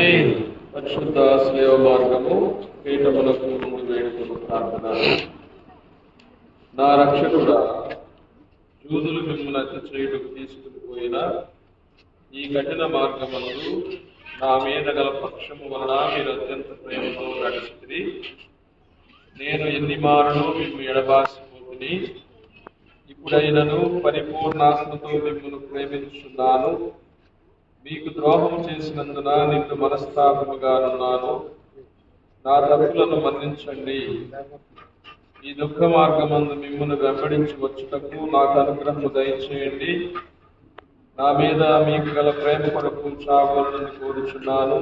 ఆమేన్. పరిశుద్ధ స్లేవ మార్గము పీఠములకు ముందు వేడుకలు ప్రార్థన. నా రక్షకుడా, యూదులు మిమ్మల్ని హత్య చేయుటకు తీసుకుని పోయిన ఈ కఠిన మార్గమందు నా మీద గల పక్షము వలన మీరు అత్యంత ప్రేమతో నడిచితిరి. నేను ఎన్ని మారును మిమ్ము ఎడబాసిపోతుని, ఇప్పుడైనను పరిపూర్ణాత్మతో మిమ్మల్ని ప్రేమించున్నాను. మీకు ద్రోహం చేసినందున నిన్ను మనస్తాపముగానున్నాను. నా తప్పులను మన్నించండి. ఈ దుఃఖ మార్గమందు మిమ్మల్ని వెంబడించి వచ్చుటకు నాకు అనుగ్రహము దయచేయండి. నా మీద మీకు గల ప్రేమ కొరకు చావులను కోరుచున్నాను.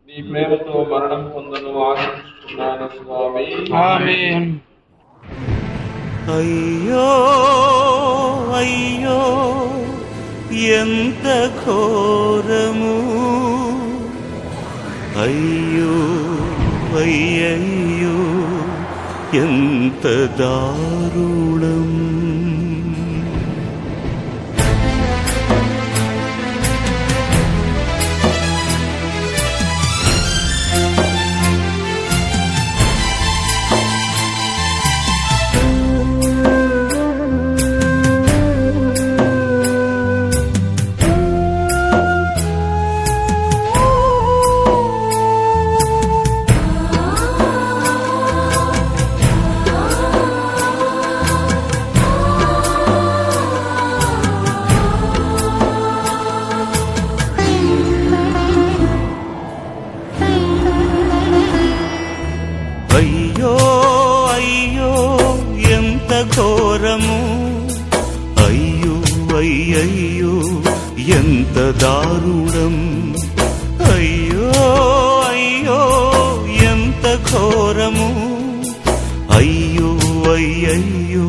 నీ ప్రేమతో మరణం పొందను ఆశిస్తున్నాను స్వామి. ఆమేన్. అయ్యో అయ్యో ఎంత ఘోరము, అయ్యో అయ్యయ్యో ఎంత దారుణం. అయ్యో అయ్యో ఎంత ఘోరము, అయ్యో అయ్యయ్యో ఎంత దారుణం. అయ్యో అయ్యో ఎంత ఘోరము, అయ్యో అయ్యయ్యో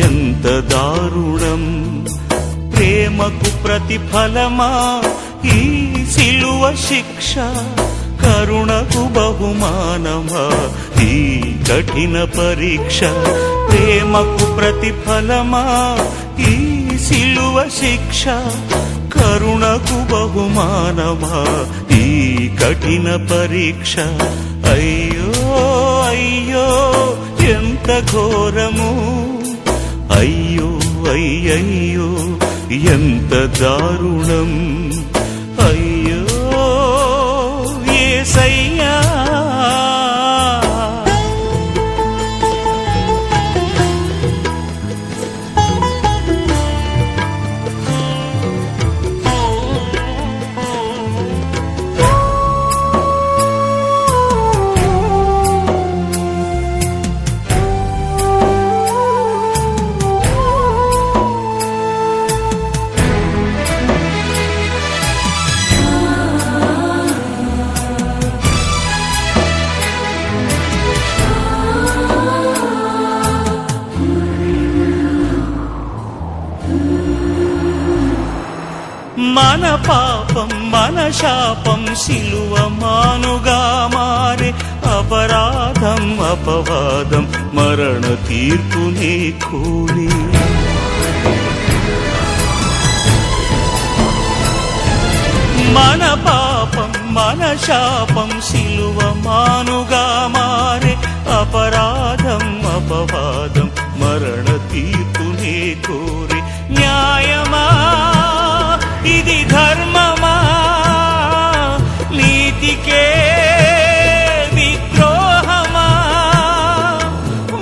ఎంత దారుణం. ప్రేమకు ప్రతిఫలమా ఈ సిలువ శిక్ష, కరుణకు బహుమానమా ఈ కఠిన పరీక్ష. ప్రేమకు ప్రతిఫలమా ఈ సిలువ శిక్ష, కరుణకు బహుమానమా ఈ కఠిన పరీక్ష. అయ్యో అయ్యో ఎంత ఘోరము, అయ్యో అయ్యయ్యో ఎంత దారుణం. అయ్యో యేసయ్యా, మన పాపం మన శాపం సిలువ మానుగా మారే, అపరాధం అపవాదం మరణ తీర్పునే కోరి. మన పాపం మన శాపం సిలువ మానుగా మారే, అపరాధం అపవాదం మరణ తీర్పునే కోరి. న్యాయమా ఇది ధర్మమా, నీతికే విద్రోహమా,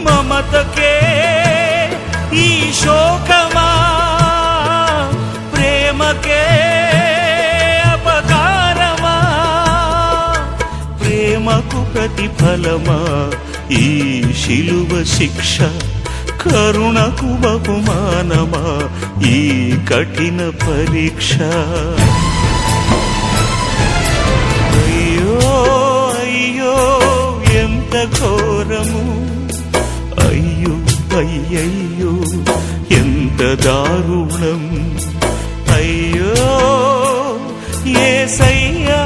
మమతకే ఈ శోకమా, ప్రేమకే అపకారమా. ప్రేమకు ప్రతిఫలమా ఈ శిలువ శిక్ష, కరుణకు బహుమానమా ఈ కఠిన పరీక్ష. అయ్యో అయ్యో ఎంత ఘోరము, అయ్యో అయ్యయ్యో ఎంత దారుణం. అయ్యో యేసయ్యా,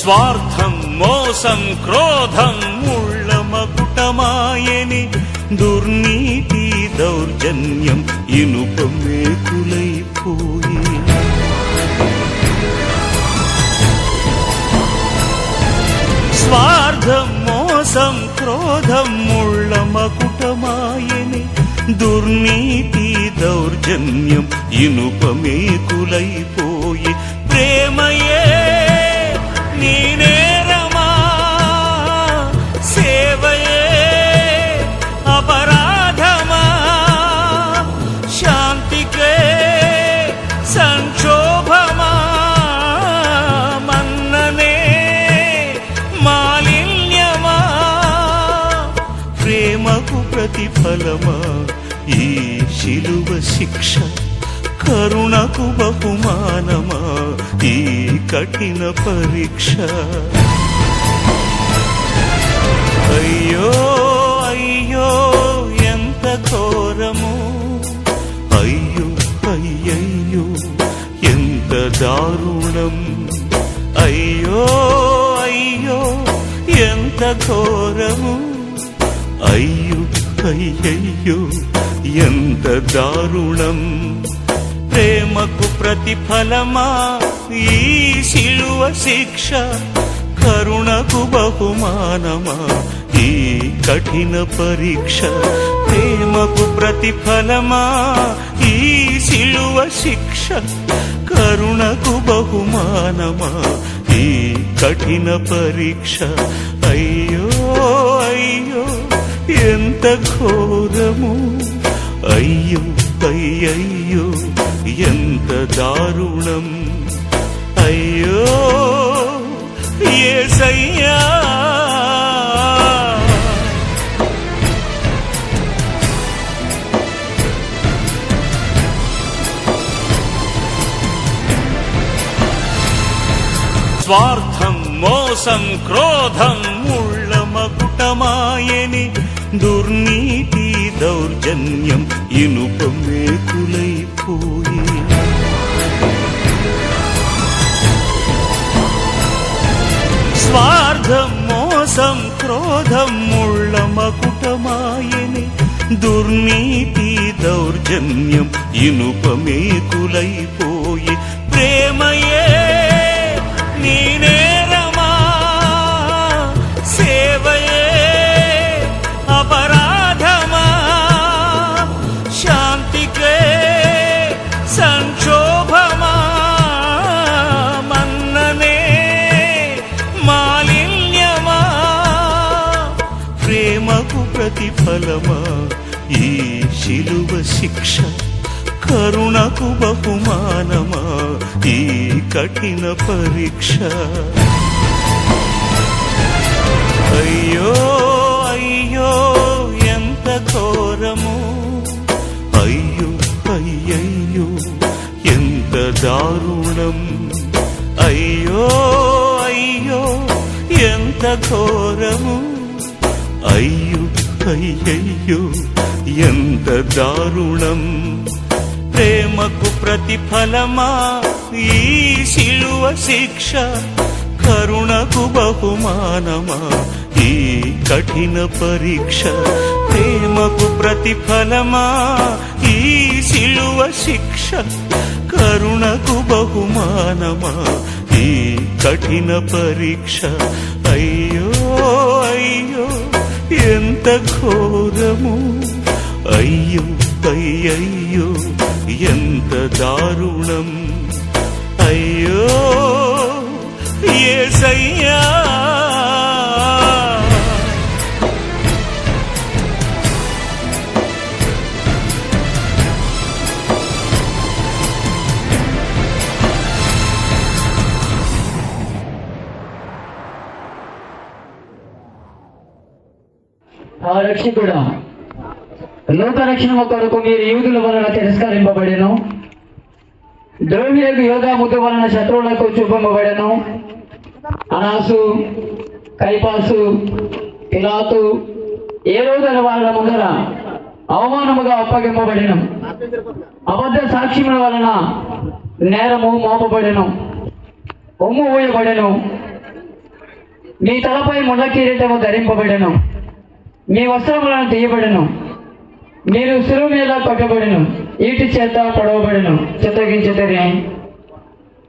స్వార్థం మోసం క్రోధం ముళ్ళ మకుటమాయని దుర్నీతి దౌర్జన్యం ఇనుప మేకులైపోయి స్వార్థం మోసం క్రోధం ముళ్ళ మకుటమాయని దుర్నీతి దౌర్జన్యం ఇనుప మేకులైపోయి ప్రేమయే నీ నేరమా సేవయే అపరాధమా శాంతికే సంక్షోభమా మన్ననే మాలిన్యమా ప్రేమకు ప్రతిఫలమా ఈ శిలువ శిక్ష కరుణకు బహుమానమా ఈ కఠిన పరీక్ష అయ్యో అయ్యో ఎంత ఘోరము అయ్యో అయ్యయ్యో ఎంత దారుణం అయ్యో అయ్యో ఎంత ఘోరము అయ్యో అయ్యయ్యో ఎంత దారుణం ప్రేమకు ప్రతిఫలమా ఈ శిలువ శిక్ష కరుణకు బహుమానమా ఈ కఠిన పరీక్ష ప్రేమకు ప్రతిఫలమా ఈ శిలువ శిక్ష కరుణకు బహుమానమా ఈ కఠిన పరీక్ష అయ్యో అయ్యో ఎంత ఘోరము అయ్యో అయ్యయ్యో ఎంత దారుణం అయ్యో యేసయ్యా స్వార్థం మోసం క్రోధం ముళ్ళ మకుటమాయని దుర్నీతి దౌర్జన్యం ఇనుప మేకులైపోయి స్వార్థం మోసం క్రోధం ముళ్ళ మకుటమాయని దుర్నీతి దౌర్జన్యం ఇనుప మేకులైపోయి ప్రేమయే నీ నేరమా సేవయే అపరాధమా శాంతికే సంక్షోభమా మన్ననే మాలిన్యమా ప్రేమకు ప్రతిఫలమా ఈ శిలువ శిక్ష కరుణకు బహుమానమా ఈ కఠిన పరీక్ష అయ్యో అయ్యో ఎంత ఘోరము అయ్యో అయ్యయ్యో ఎంత దారుణం అయ్యో అయ్యో ఎంత ఘోరము అయ్యో అయ్యయ్యో ఎంత దారుణం ప్రేమకు ప్రతిఫలమా ఈ శిలువ శిక్ష కరుణకు బహుమానమా ఈ కఠిన పరీక్ష ప్రేమకు ప్రతిఫలమా ఈ శిలువ శిక్ష కరుణకు బహుమానమా ఈ కఠిన పరీక్ష అయ్యో అయ్యో ఎంత ఘోరము అయ్యో అయ్యయ్యో ఎంత దారుణం అయ్యో యేసయ్యా రక్షకుడా లోక రక్షణ కొరకు మీరు యూదుల వలన తిరస్కరింపబడెను ద్రోహులకు యోధా ముద్దు వలన శత్రువులకు చూపబడెను అనాసు కైపాసు పిలాతు ఏ రోజుల వాళ్ళ ముందర అవమానముగా అప్పగింపబడెను అబద్ధ సాక్ష్యముల వలన నేరము మోపబడెను ఒమ్ము ఊయబడెను మీ తలపై ముళ్ళ కిరీటము ధరింపబడెను, మీ వస్త్రములను తీయబడెను, మీరు శిలువ మీద కొట్టబడెను, ఈటి చేత పొడవబడెను. చిత్తగించితేనే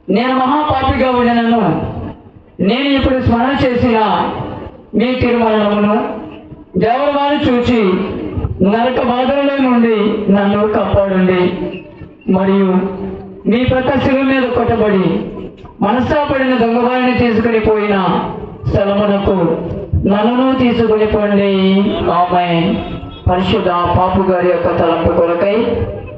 నేను మహాపాపిగా ఉండినను, నేను ఇప్పుడు స్మరణ చేసిన మీ తిరుమరణమును దేవరవారు చూచి నరక బాధలలో నుండి నన్ను కాపాడండి. మరియు మీ ప్రక్క శిలువ మీద కొట్టబడి మనస్తాపడిన దొంగవారిని తీసుకుని పోయిన స్థలమునకు నన్ను తీసుకుని పోండి. ఆమేన్. పరిశుద్ధ పాపు గారి యొక్క తలంపు కొరకై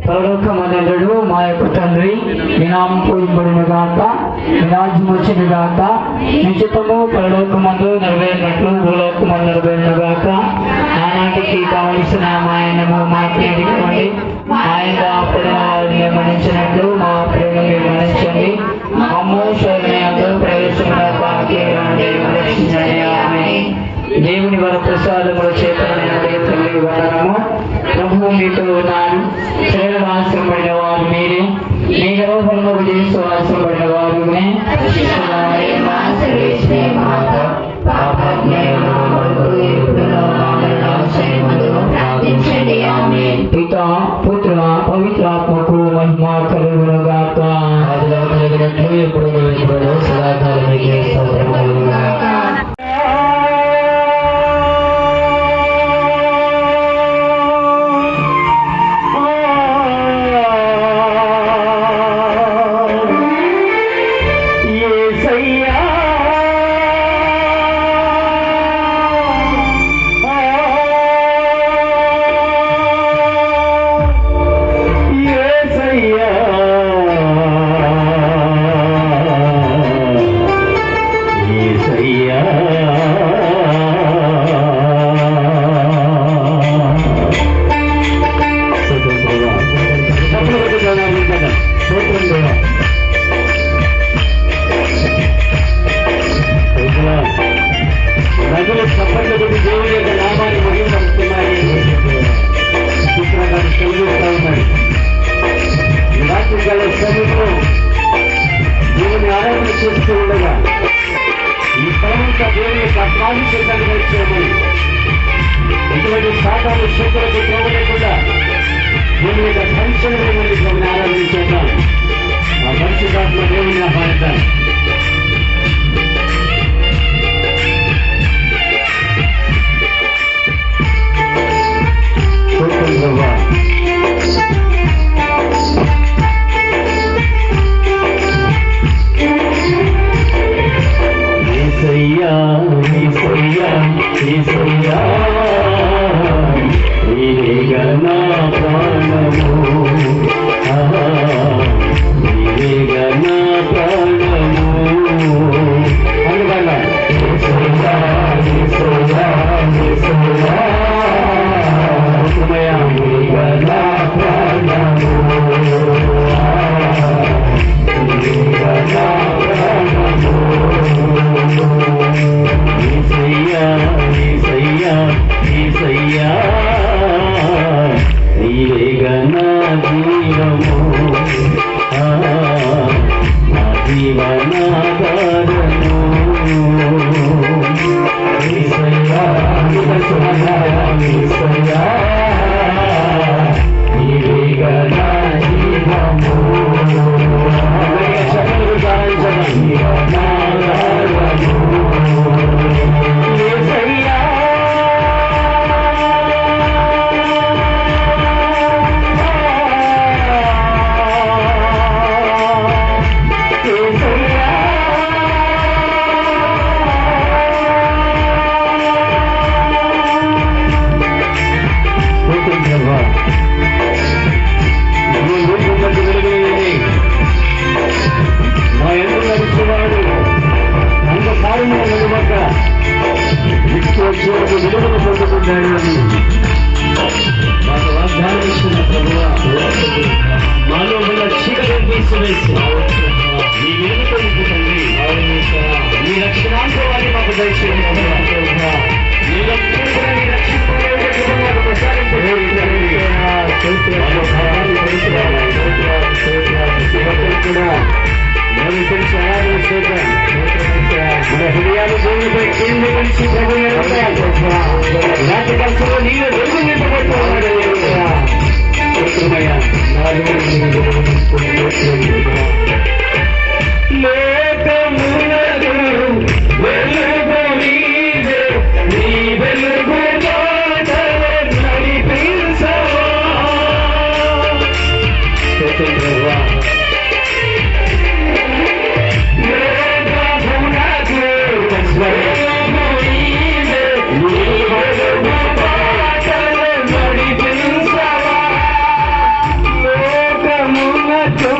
పరలోకమందుండు మా యొక్క తండ్రి, మీ నామం పూజింపబడును గాక, మీ రాజ్యం వచ్చును గాక, మీ చిత్తము పరలోకమందు నెరవేరినట్లు భూలోకమందు నెరవేరును గాక. ఆనాటికి కావలసిన ఆయనము మాకు ఇవ్వండి, ఆయన అప్పుడు వారిని మన్నించినట్లు మా ప్రేమ మన్నించండి. అమ్మో శరణ్యంలో ప్రవేశండి, రక్షించండి. ఆమేన్. దేవుని వర ప్రసాదముల చేత తల్లి వందనము. ప్రభువు మీతో ఉన్నాడు, శరీర ఆశ్రమపడిన వారు మీరే, మీ గర్భఫలము చేస్తూ ఆశ్రమపడిన వారు పితా పుత్ర పవిత్రాత్మకు మహిమ కలుగును గాక. ఎప్పుడు సదాకాలం దేవుని ఆరాధన చేస్తూ ఉండగా ఈ స్థలమంతా దేవుని యొక్క ప్రాముఖ్యతను వచ్చాము. ఎటువంటి సాధారణ శక్తులకు త్రోవలేకుండా దేవుని యొక్క సంచలనం దేవుని ఆరాధన చేద్దాం. ఆ పరిశుద్ధాత్మ దేవుని ఆహ్వానిద్దాం. హృదయాలు నుంచి ప్రభు రాజకల్సంలో నీవు వెలుగు నింపబడుతున్నాడు. లోకమునకు వెలుగు నీవే, నీ వెలుగు బాటలో నడిపించవా. లోకమునకు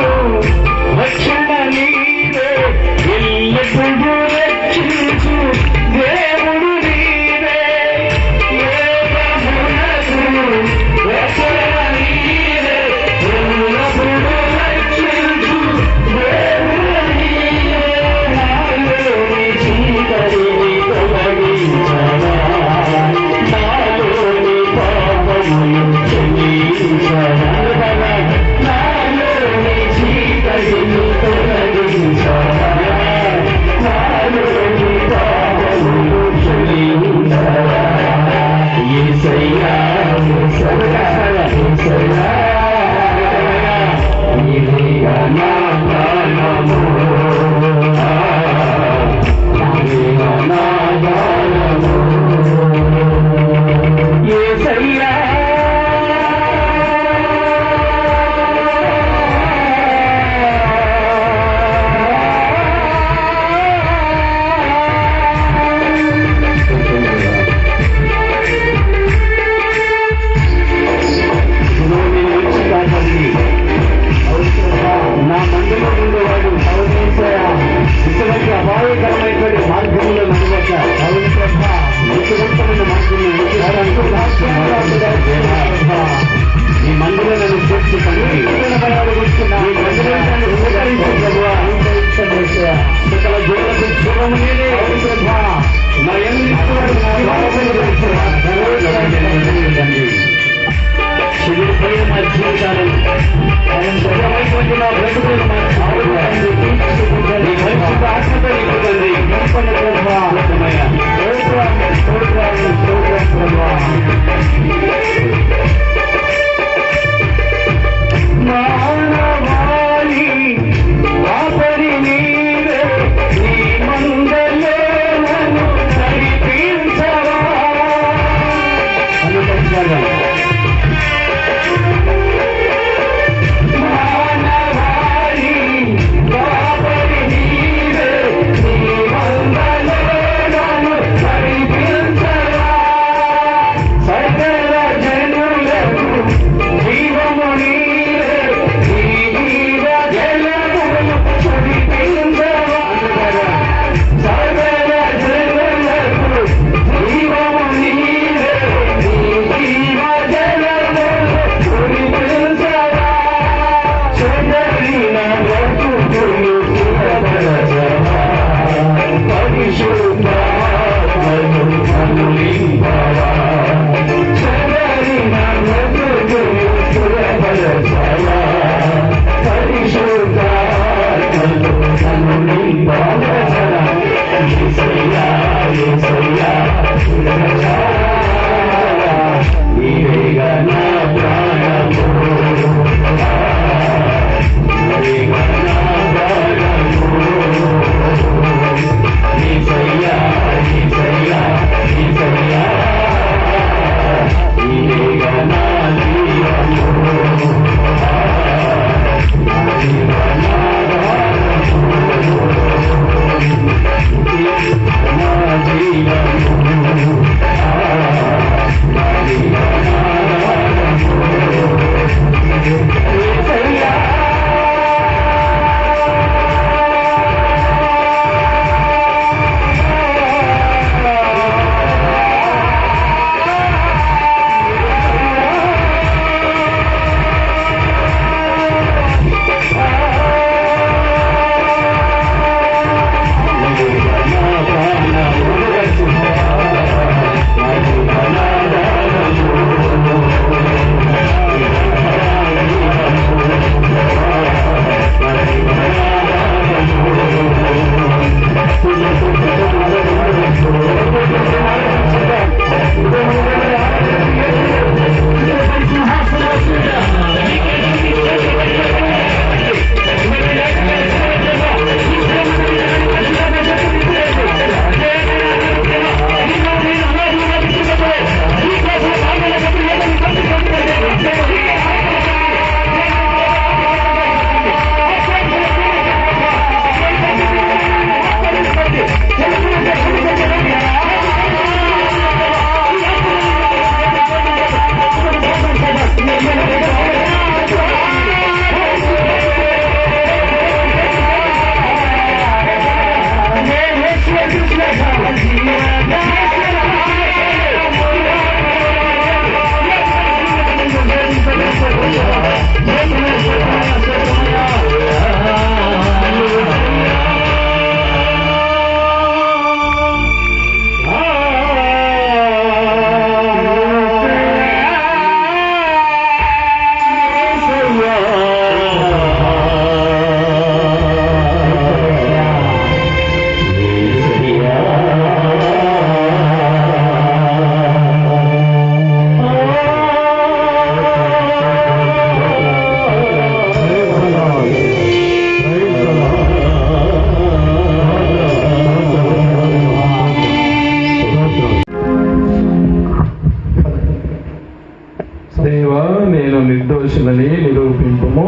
నేను నిర్దోషులని నిరూపింపుము.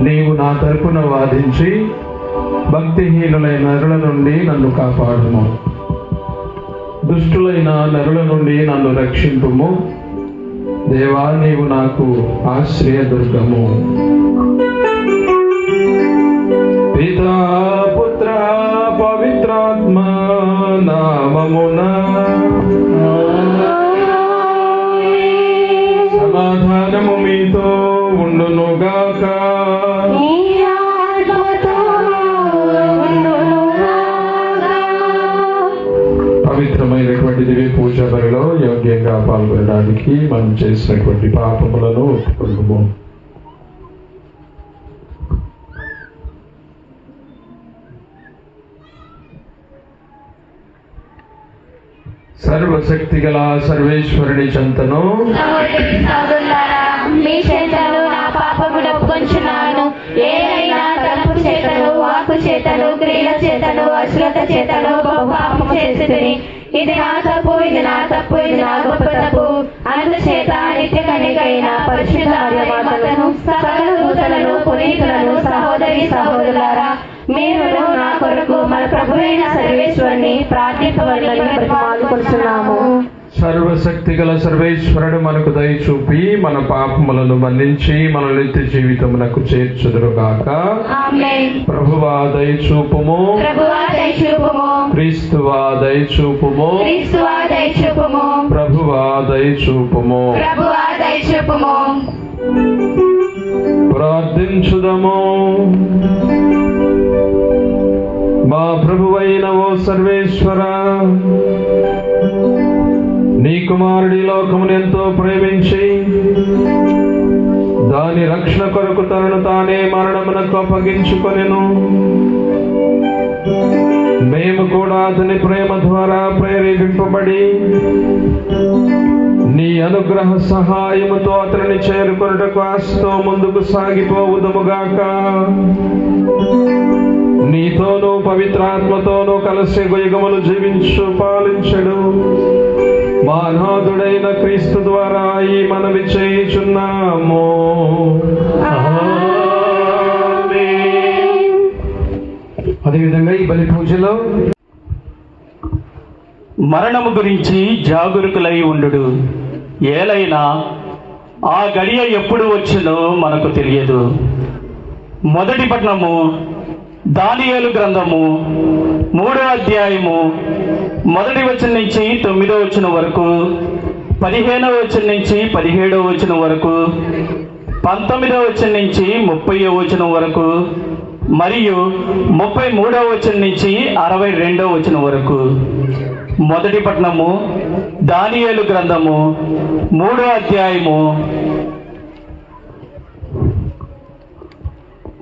నీవు నా తరపున వాదించి భక్తిహీనులైన నరుల నుండి నన్ను కాపాడుము. దుష్టులైన నరుల నుండి నన్ను రక్షింపుము. దేవా, నీవు నాకు ఆశ్రయదుర్గము. పితా పుత్ర పవిత్రాత్మ నామమున సమాధానము మీతో ఉండునుగాక. పవిత్రమైనటువంటి దివ్య పూజ బలిలో యోగ్యంగా పాల్గొనడానికి మనం చేసినటువంటి పాపములను ఒప్పుకొనుము. సర్వశక్తి గల సర్వేశ్వరుని చెంతను మీ చేతను నా పాపములు ఒప్పుకొంచున్నాను. ఏదైనా తప్పు చేతను, వాక్కు చేతను, క్రియల చేతను, అశ్రద్ధ చేతను బహు పాపము చేసితిని. ఇది నా తప్పు, ఇది నా తప్పు, ఇది నా గొప్ప తప్పు. అందుచేత నిత్య కన్యకైన పరిశుద్ధ మరియమాతను, సకల దూతలను, పునీతులను, సహోదరి సహోదరులారా, మీరును నా కొరకు మన ప్రభువైన సర్వేశ్వరుని ప్రార్థింపవలెనని బ్రతిమాలుకొనుచున్నాము. సర్వశక్తి గల సర్వేశ్వరుడు మనకు దయ చూపి మన పాపములను మన్నించి మన నిత్య జీవితమునకు చేర్చుదురుగాక. ఆమేన్. ప్రభువా దయ చూపుము. ప్రభువా దయ చూపుము. క్రీస్తువా దయ చూపుము. క్రీస్తువా దయ చూపుము. ప్రభువా దయ చూపుము. ప్రభువా దయ చూపుము. ప్రార్థించుదము. మా ప్రభువైన ఓ సర్వేశ్వర, నీ కుమారుడి లోకమును ఎంతో ప్రేమించి దాని రక్షణ కొరకు తనను తానే మరణమునకు అప్పగించుకొనెను. మేము కూడా అతని ప్రేమ ద్వారా ప్రేరేపింపబడి నీ అనుగ్రహ సహాయముతో అతనిని చేరుకొనుటకు ఆశతో ముందుకు సాగిపోవుదముగాక. నీతోనూ పవిత్రాత్మతోనూ కలిసి యుగములు జీవించు పాలించడు మా నాథుడైన క్రీస్తు ద్వారా ఈ మనవి చేయుచున్నాము. అదేవిధంగా ఈ బలి పూజలో మరణము గురించి జాగరూకులై ఉండు. ఏలైనా ఆ గడియ ఎప్పుడు వచ్చునో మనకు తెలియదు. మొదటి పట్టణము దానియేలు గ్రంథము 3వ అధ్యాయము 1వ వచనం నుంచి 9వ వచనం వరకు, 15వ వచనం నుంచి 17వ వచనం వరకు, 19వ వచనం నుంచి 30వ వచనం వరకు మరియు 33వ వచనం నుంచి 62వ వచనం వరకు. మొదటి పట్టణము దానియేలు గ్రంథము 3వ అధ్యాయము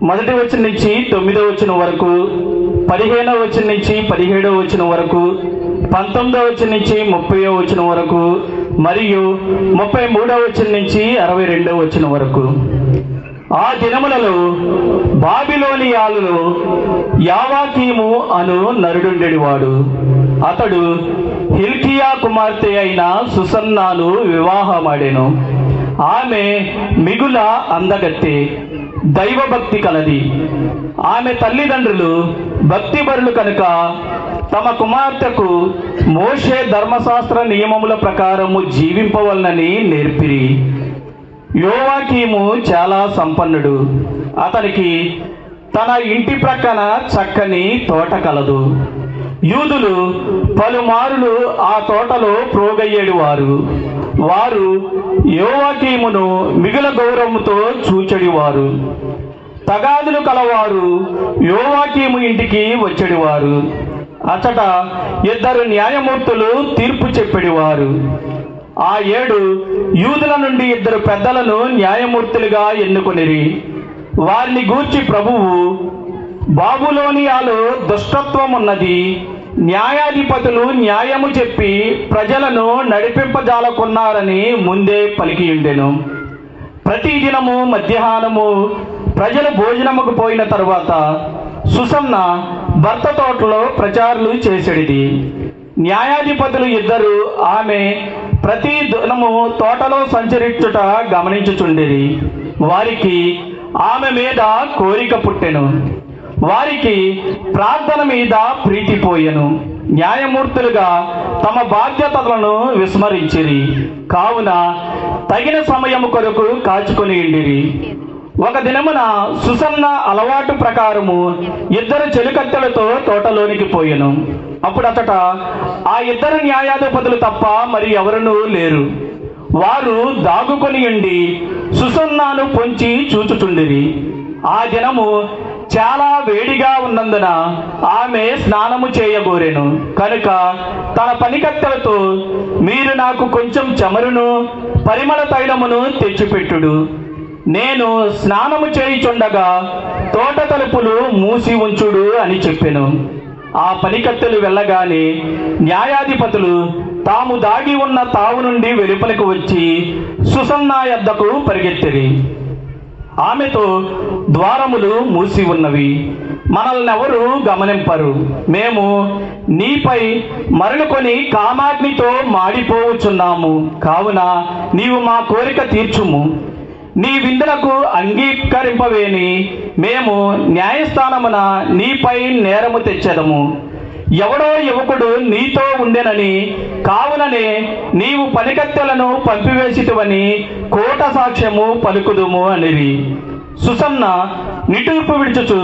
1వ వచనం నుంచి 9వ వచనం వరకు, 15వ వచనం నుంచి 17వ వచనం వరకు, 19వ వచనం నుంచి 30వ వచనం వరకు మరియు 33వ వచనం నుంచి 62వ వచనం వరకు. ఆ దినములలో బాబిలోనియాలలో యావాకీము అను నరుడుండెడివాడు. అతడు హిల్కియా కుమార్తె అయిన సుసన్నాను వివాహమాడెను. ఆమె మిగుల అందగత్తె, దైవభక్తి కలది. ఆమె తల్లిదండ్రులు భక్తిపరులు కనుక తమ కుమార్తెకు మోషే ధర్మశాస్త్ర నియమముల ప్రకారము జీవింపవలనని నేర్పిరి. యోవాకీము చాలా సంపన్నుడు. అతనికి తన ఇంటి ప్రక్కన చక్కని తోట కలదు. యూదులు పలుమారులు ఆ తోటలో ప్రోగయ్యేడివారు. వారు యోవాకీమును మిగుల గౌరవముతో చూచెడివారు. తగాదులు కలవారు యోవాకీము ఇంటికి వచ్చేడివారు. అచట 2 న్యాయమూర్తులు తీర్పు చెప్పేడివారు. ఆ ఏడు యూదుల నుండి 2 పెద్దలను న్యాయమూర్తులుగా ఎన్నుకొనిరి. వారిని గూర్చి ప్రభువు, బాబులోనియాలో దుష్టత్వం ఉన్నది, న్యాయాధిపతులు న్యాయము చెప్పి ప్రజలను నడిపింపజాలకున్నారని ముందే పలికియుండెను. ప్రతి దినము మధ్యాహ్నము ప్రజలు భోజనముకు పోయిన తరువాత సుసన్న భర్త తోటలో ప్రచారులు చేసేడిది. న్యాయాధిపతులు ఇద్దరు ఆమె ప్రతి దినము తోటలో సంచరించుట గమనించుచుండిరి. వారికి ఆమె మీద కోరిక పుట్టెను. వారికి ప్రార్థన మీద ప్రీతి పోయెను. న్యాయమూర్తులుగా తమ బాధ్యతలను విస్మరించిరి. కావున తగిన సమయము కొరకు కాచుకొని ఉండిరి. ఒక దినమున సుసన్న అలవాటు ప్రకారము ఇద్దరు చెలికత్తెలతో తోటలోనికి పోయెను. అప్పుడు అతట ఆ ఇద్దరు న్యాయాధిపతులు తప్ప మరి ఎవరునూ లేరు. వారు దాగుకొని ఉండి సుసన్నాను పొంచి చూచుచుండిరి. ఆ దినము చాలా వేడిగా ఉన్నందున ఆమె స్నానము చేయగోరెను. కనుక తన పనికత్తెలతో, మీరు నాకు కొంచెం చమురును పరిమళ తైలమును తెచ్చిపెట్టుడు. నేను స్నానము చేయుచుండగా తోట తలుపులు మూసి ఉంచుడు అని చెప్పెను. ఆ పనికత్తెలు వెళ్ళగానే న్యాయాధిపతులు తాము దాగి ఉన్న తావు నుండి వెలుపలకు వచ్చి సుసన్నా యొద్దకు పరిగెత్తిరి. ఆమెతో, ద్వారములు మూసి ఉన్నవి, మనల్ని ఎవరు గమనింపరు. మేము నీపై మరలుకొని కామాగ్నితో మాడిపోవచ్చున్నాము. కావున నీవు మా కోరిక తీర్చుము. నీ విందులకు అంగీకరింపవేని మేము న్యాయస్థానమున నీపై నేరము తెచ్చెదము. ఎవడో యువకుడు నీతో ఉండెనని, కావుననే నీవు పనికత్తెలను పంపివేసితివని కోట సాక్ష్యము పలుకుదుము అనిరి. సుసన్న నిట్టూర్పు విడుచుచు,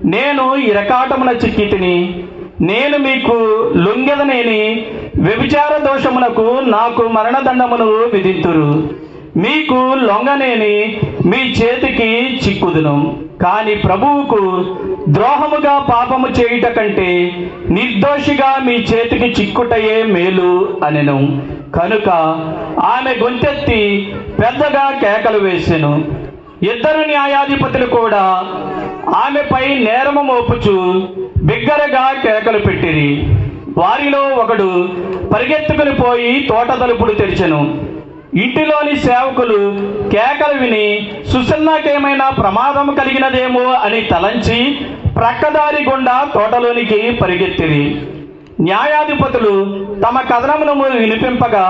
నేను ఇరకాటమున చిక్కితిని, నేను మీకు లొంగెదనేని వ్యభిచార దోషమునకు నాకు మరణదండమును విధింతురు. మీకు లొంగనేని మీ చేతికి చిక్కుదును. కాని ప్రభువుకు ద్రోహముగా పాపము చేయుట కంటే నిర్దోషిగా మీ చేతికి చిక్కుటయే మేలు అనెను. కనుక ఆమె గొంతెత్తి పెద్దగా కేకలు వేసెను. ఇద్దరు న్యాయాధిపతులు కూడా ఆమెపై నేరము మోపుచు బిగ్గరగా కేకలు పెట్టిరి. వారిలో ఒకడు పరిగెత్తుకుని పోయి తోట తలుపులు తెరిచెను. ఇంటిలోని సేవకులు కేకలు విని సుసన్నాకేమైనా ప్రమాదం కలిగినదేమో అని తలంచి ప్రక్కదారి గుండా తోటలోనికి పరిగెత్తిరి. న్యాయాధిపతులు తమ కథనమును వినిపింపగా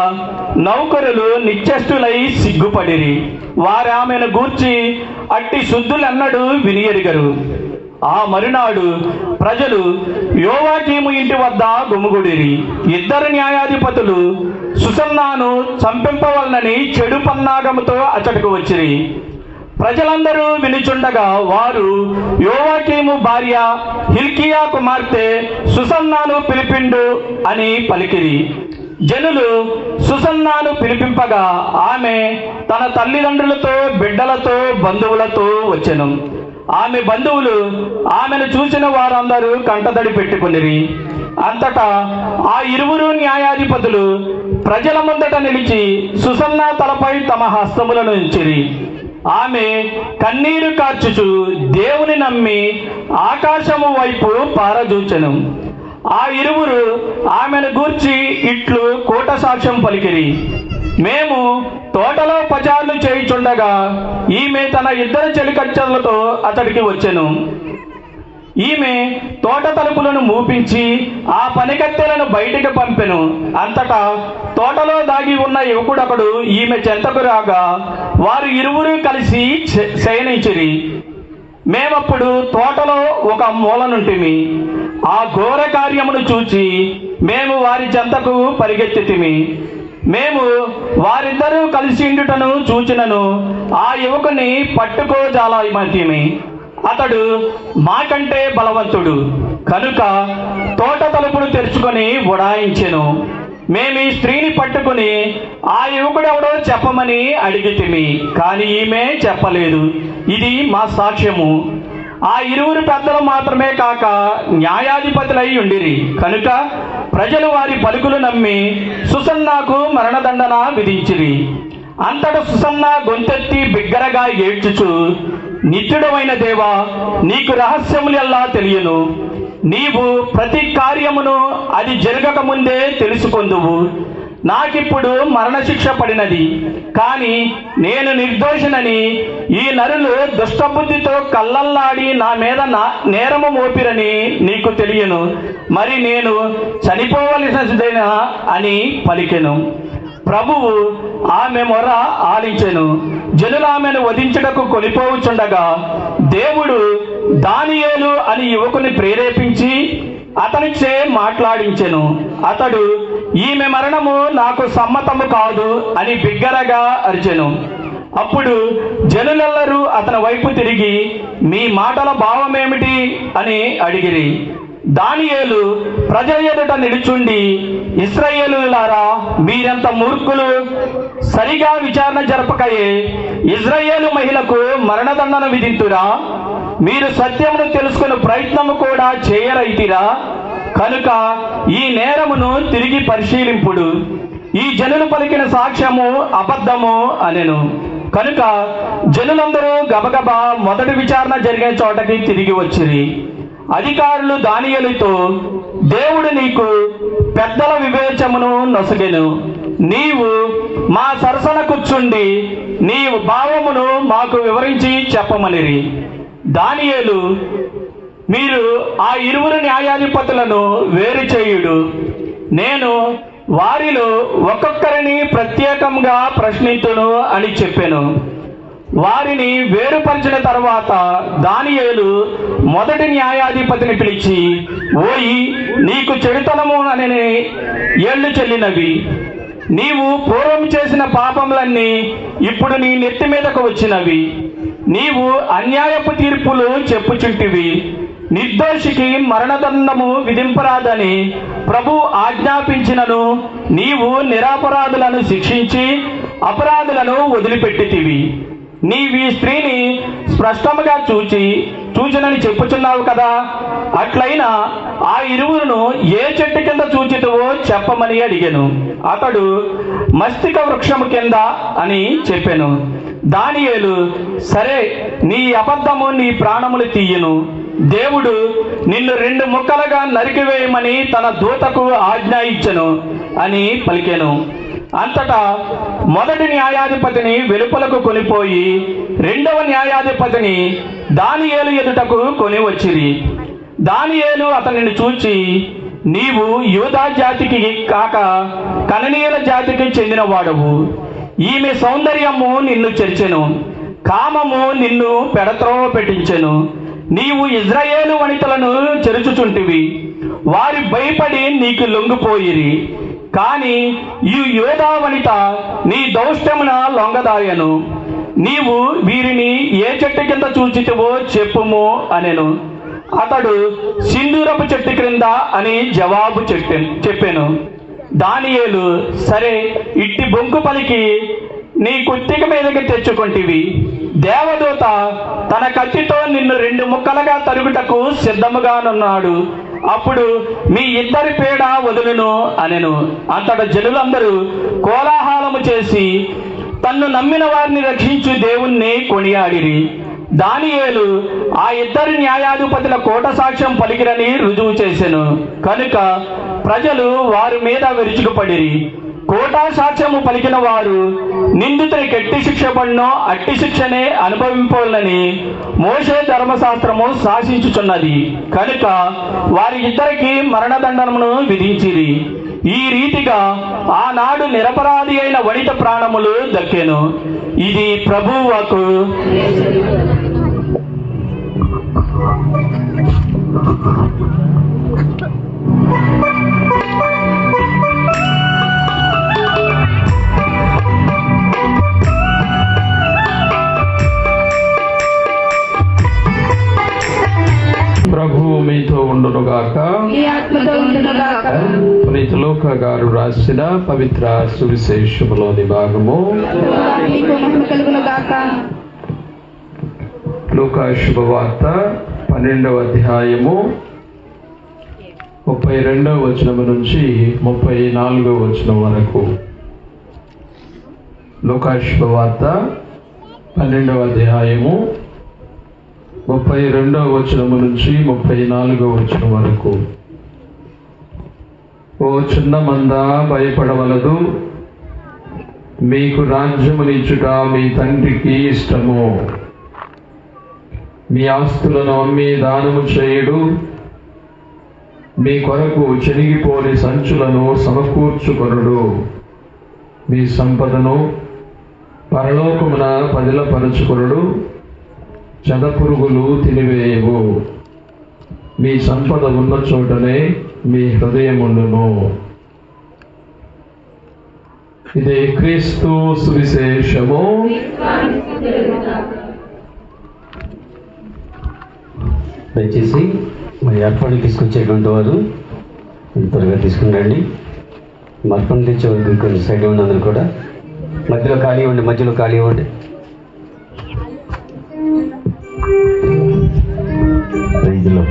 నౌకరులు నిశ్చేష్టులై సిగ్గుపడిరి. వారామెను గూర్చి అట్టి శుద్ధులెన్నడూ వినియరిగరు. ఆ మరునాడు ప్రజలు యోవాకీము ఇంటి వద్ద గుమిగూడిరి. ఇద్దరు న్యాయాధిపతులు సుసన్నాను చంపింపవలనని చెడు పన్నాగముతో అతడికి వచ్చిరి. ప్రజలందరూ వినుచుండగా వారు యోవాకీము భార్య హిల్కియా కుమార్తె సుసన్నాను పిలిపిండు అని పలికిరి. జనులు సుసన్నాను పిలిపింపగా ఆమె తన తల్లిదండ్రులతో, బిడ్డలతో, బంధువులతో వచ్చెను. ఆమె బంధువులు ఆమెను చూసిన వారందరూ కంటతడి పెట్టుకునిరి. అంతటా ఆ ఇరువురు న్యాయాధిపతులు ప్రజల ముందట నిలిచి సుసన్నా తలపై తమ హస్తములను ఉంచిరి. ఆమె కన్నీరు కార్చుచు దేవుని నమ్మి ఆకాశము వైపు పారజూచెను. ఆ ఇరువురు ఆమెను గూర్చి ఇట్లు కోట సాక్ష్యం పలికిరి. మేము తోటలో పచారులు చేయుచుండగా ఈమె తన ఇద్దరు చెలికత్తెలతో అతడికి వచ్చెను. ఈమె తోట తలుపులను మూపించి ఆ పనికత్తెలను బయటికి పంపెను. అంతటా తోటలో దాగి ఉన్న యువకుడొకడు ఈమె చెంతకు రాగా వారు ఇరువురు కలిసి శయనించిరి. మేమప్పుడు తోటలో ఒక మూలనుంటిమి. ఆ ఘోర కార్యమును చూచి మేము వారి చెంతకు పరిగెత్తితిమి. మేము వారిద్దరూ కలిసి ఉండుటను చూచినను ఆ యువకుని పట్టుకోజాలమతిమి. అతడు మాకంటే బలవంతుడు కనుక తోట తలుపులు తెరుచుకొని ఉడాయించెను. మేము ఈ స్త్రీని పట్టుకుని ఆ యువకుడెవడో చెప్పమని అడిగితిమి. కానీ ఈమె చెప్పలేదు. ఇది మా సాక్ష్యము. ఆ ఇరువురు పెద్దలు మాత్రమే కాక న్యాయాధిపతులై ఉండిరి. కనుక ప్రజలు వారి పలుకులు నమ్మి సుసన్నాకు మరణదండన విధించిరి. అంతట సుసన్న గొంతెత్తి బిగ్గరగా ఏడ్చుచు, నిత్యుడమైన దేవా, నీకు రహస్యములు ఎలా తెలియను. నీవు ప్రతి కార్యమును అది జరగక ముందే తెలుసుకొందువు. నాకిప్పుడు మరణశిక్ష పడినది, కానీ నేను నిర్దోషినని ఈ నరులు దుష్టబుద్ధితో కళ్ళల్లాడి నా మీద నేరము మోపిరని నీకు తెలియను. మరి నేను చనిపోవలసినదేనా అని పలికెను. ప్రభువు ఆమె మొర ఆలించెను. జనులు ఆమెను వధించుటకు కొనిపోవుచుండగా దేవుడు దానియేలు అని యువకుని ప్రేరేపించి అతనిచే మాట్లాడించెను. అతడు ఈమె మరణము నాకు సమ్మతము కాదు అని బిగ్గరగా అరిచెను. అప్పుడు జనులెల్లరూ అతని వైపు తిరిగి మీ మాటల భావమేమిటి అని అడిగిరి. దానియేలు ప్రజల ఎదుట నిలుచుండి, ఇశ్రాయేలులారా, మీరెంత మూర్ఖులు! సరిగా విచారణ జరపకయే ఇశ్రాయేలు మహిళకు మరణదండన విధింతురా? మీరు సత్యమును తెలుసుకునే ప్రయత్నము కూడా చేయరైతిరా? కనుక ఈ నేరమును తిరిగి పరిశీలింపుడు. ఈ జనులు పలికిన సాక్ష్యము అబద్ధము అనెను. కనుక జనులందరూ గబగబా మొదటి విచారణ జరిగే చోటకి తిరిగి వచ్చిరి. అధికారులు దానియేలుతో, దేవుడు నీకు పెద్దల వివేచమును నొసగెను. నీవు మా సరసన కూర్చుండి నీ భావమును మాకు వివరించి చెప్పమనిరి. దానియేలు, మీరు ఆ ఇరువురు న్యాయాధిపతులను వేరు చేయుడు. నేను వారిలో ఒక్కొక్కరిని ప్రత్యేకంగా ప్రశ్నించును అని చెప్పాను. వారిని వేరుపరిచిన తర్వాత దానియేలు మొదటి న్యాయాధిపతిని పిలిచి, ఓయి, నీకు చెడుతనము అని ఏళ్ళు చెల్లినవి. నీవు పూర్వం చేసిన పాపములన్నీ ఇప్పుడు నీ నెత్తి మీదకు వచ్చినవి. నీవు అన్యాయపు తీర్పులు చెప్పుచుంటివి. నిర్దోషికి మరణదండము విధింపరాదని ప్రభు ఆజ్ఞాపించినను నీవు నిరపరాధులను శిక్షించి అపరాధులను వదిలిపెట్టితివి. నీవీ స్త్రీని స్పష్టముగా చూచినని చెప్పుచున్నావు కదా. అట్లయినా ఆ ఇరువురును ఏ చెట్టు కింద చూచితువో చెప్పమని అడిగాను. అతడు మస్తిక వృక్షము కింద అని చెప్పాను. దానియేలు, సరే, నీ అబద్ధము నీ ప్రాణములు తీయును. దేవుడు నిన్ను 2 ముక్కలుగా నరికివేయమని తన దూతకు ఆజ్ఞ ఇచ్చెను అని పలికెను. అంతటా మొదటి న్యాయాధిపతిని వెలుపలకు కొనిపోయి రెండవ న్యాయాధిపతిని దానియేలు ఎదుటకు కొని వచ్చిరి. దానియేలు అతనిని చూచి, నీవు యూదా జాతికి కాక కననీయుల జాతికి చెందినవాడవు. ఈమె సౌందర్యము నిన్ను చెరిచెను, కామము నిన్ను పెడత్రోవ పెట్టించెను. నీవు ఇజ్రాయేలు వనితలను చెరుచుచుంటివి, వారి భయపడి నీకు లొంగిపోయిరి. కాని ఈ యోధా వనిత నీ దౌష్ట్యమున లొంగదాయను. నీవు వీరిని ఏ చెట్టు కింద చూచితివో చెప్పుము అనెను. అతడు సింధూరపు చెట్టు క్రింద అని జవాబు చెప్పాను. దానియేలు, సరే, ఇట్టి బొంకు పలికి నీ కుత్తిక మీదకి తెచ్చుకొంటివి. దేవదూత తన కత్తితో నిన్ను 2 ముక్కలుగా తరుగుటకు సిద్ధముగానున్నాడు. అప్పుడు మీ ఇద్దరి పీడ వదులును అనెను. అంతట జనులందరూ కోలాహలము చేసి తన్ను నమ్మిన వారిని రక్షించు దేవుణ్ణి కొనియాడిరి. దానియేలు ఆ ఇద్దరి న్యాయాధిపతుల కోట సాక్ష్యం పలికిరని రుజువు చేసెను. కనుక ప్రజలు వారి మీద విరుచుకుపడిరి. కోటా సాక్ష్యము పలికిన వారు నిందితునికి ఎట్టి శిక్ష పడినో అట్టి శిక్షనే అనుభవింపాలని మోషే ధర్మశాస్త్రము శాసించుచున్నది. కనుక వారి ఇద్దరికి మరణదండనమును విధించిరి. ఈ రీతిగా ఆనాడు నిరపరాధి అయిన వనిత ప్రాణములు దక్కెను. ఇది ప్రభువు వాక్కు. ప్రభువు మీతో ఉండునుగాక. మీ ఆత్మతో ఉండునుగాక. పునీత లూకా గారు రాసిన పవిత్ర సువిశేషములోని భాగము. మీకు మహిమ కలుగునుగాక. లూకా శుభవార్త 12వ అధ్యాయము 32వ వచనము నుంచి 34వ వచనం వరకు. లూకా శుభవార్త 12వ అధ్యాయము 32వ వచనము నుంచి 34వ వచనం వరకు. ఓ చిన్న మంద, భయపడవలదు, మీకు రాజ్యమునిచ్చుట మీ తండ్రికి ఇష్టము. మీ ఆస్తులను అమ్మి దానము చేయుడు, మీ కొరకు చెనిగిపోని సంచులను సమకూర్చుకొనుడు. మీ సంపదను పరలోకమున పదిలపరచుకొనుడు, చెదపురుగులు తినివేయవు. మీ సంపద ఉన్న చోటనే మీ హృదయముండును. ఇదే క్రీస్తు సువిశేషము. దయచేసి మరి అర్పణ తీసుకొచ్చేటువంటి వారు త్వరగా తీసుకురండి. అర్పణ తెచ్చేవారు కొన్ని సైడ్ ఉన్నందుకు కూడా మధ్యలో ఖాళీ ఇవ్వండి, మధ్యలో ఖాళీ ఇవ్వండి. రైతులో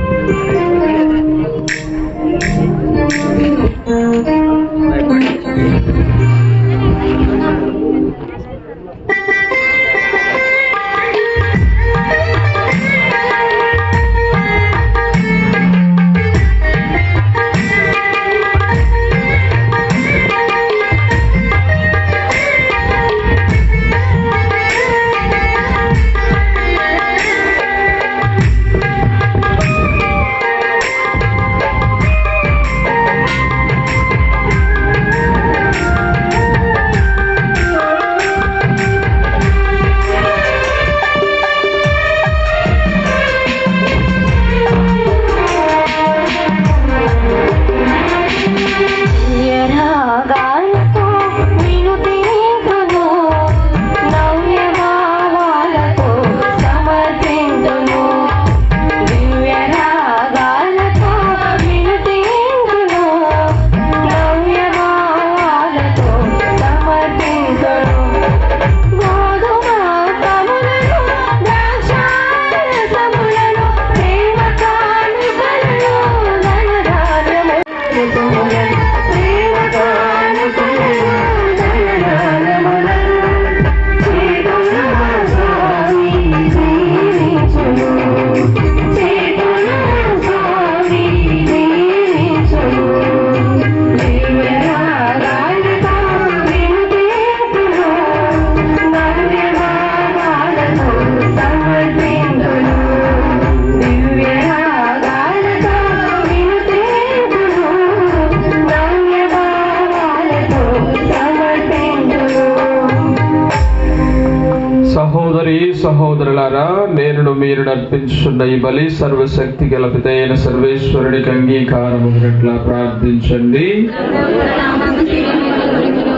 సహోదరులారా, నేను మీరు నర్పించున్న ఈ బలి సర్వశక్తి గల పితైన సర్వేశ్వరుడికి అంగీకారమునట్లా ప్రార్థించండి.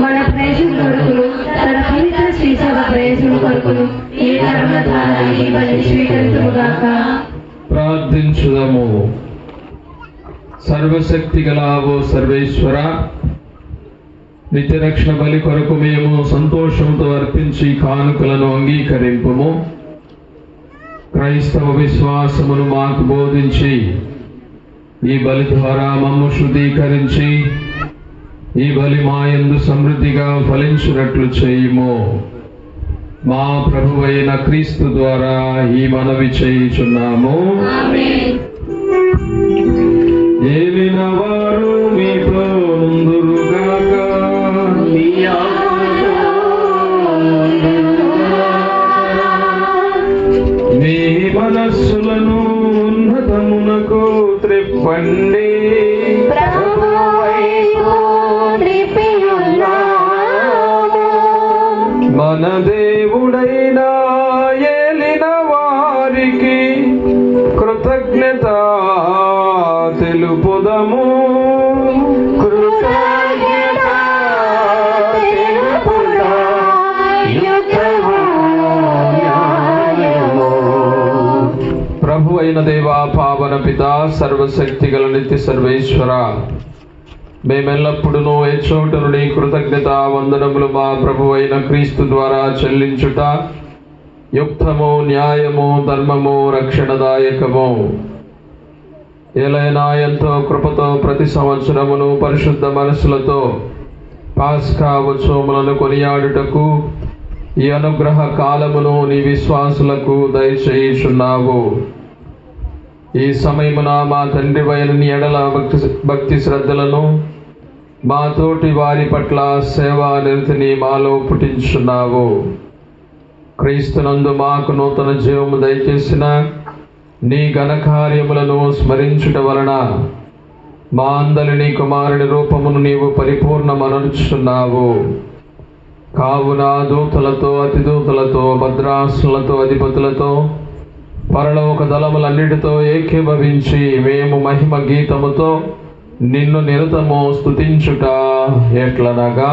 మన ప్రయోజనం కొరకును, తన పవిత్ర శ్రీ సభ ప్రయోజనం కొరకును ఈ కర్మ ద్వారా ఈ బలి స్వీకరించుగాక. ప్రార్థించుదము. సర్వశక్తి గల ఓ సర్వేశ్వర, నిత్యరక్షణ బలి కొరకు మేము సంతోషంతో అర్పించి కానుకలను అంగీకరింపుము. క్రైస్తవ విశ్వాసమును మాకు బోధించి ఈ బలి ద్వారా మమ్ము శుద్ధీకరించి ఈ బలి మాయందు సమృద్ధిగా ఫలించినట్లు చేయుము. మా ప్రభువైన క్రీస్తు ద్వారా ఈ మనవి చేయుచున్నాము. ఏలిన వారు మీతో ముందురుగాక. మీ మనస్సులను ఉన్నతమునకు త్రిప్పండి. మన దేవుడైన ఏలిన వారికి కృతజ్ఞత తెలుపుదము. ప్రభు అయిన దేవా, పావన పిత, సర్వశక్తి గల నిత్య సర్వేశ్వర, మేమెల్లప్పుడూ ఏ చోట నుండి కృతజ్ఞత వందనములు మా ప్రభు అయిన క్రీస్తు ద్వారా చెల్లించుట యుక్తము, న్యాయము, ధర్మము, రక్షణదాయకము. ఏలైనా ఎంతో కృపతో ప్రతి సంవత్సరమును పరిశుద్ధ మనసులతో పాస్కా ఉత్సవములను కొనియాడుటకు ఈ అనుగ్రహ కాలమును నీ విశ్వాసులకు దయచేయుచున్నావు. ఈ సమయమున మా తండ్రివైన నీ ఎడల భక్తి శ్రద్ధలను, మా తోటి వారి పట్ల సేవా నిరతిని మాలో పుట్టించున్నావు. క్రీస్తునందు మాకు నూతన జీవము దయచేసిన నీ ఘనకార్యములను స్మరించుట వలన మా అందరినీ కుమారుని రూపమును నీవు పరిపూర్ణమనర్చున్నావు. కావున దూతలతో, అతిదూతలతో, భద్రాసులతో, అధిపతులతో, పరలోక దళములన్నిటితో ఏకీభవించి మేము మహిమ గీతముతో నిన్ను నిరతము స్తుతించుట ఎట్లనగా,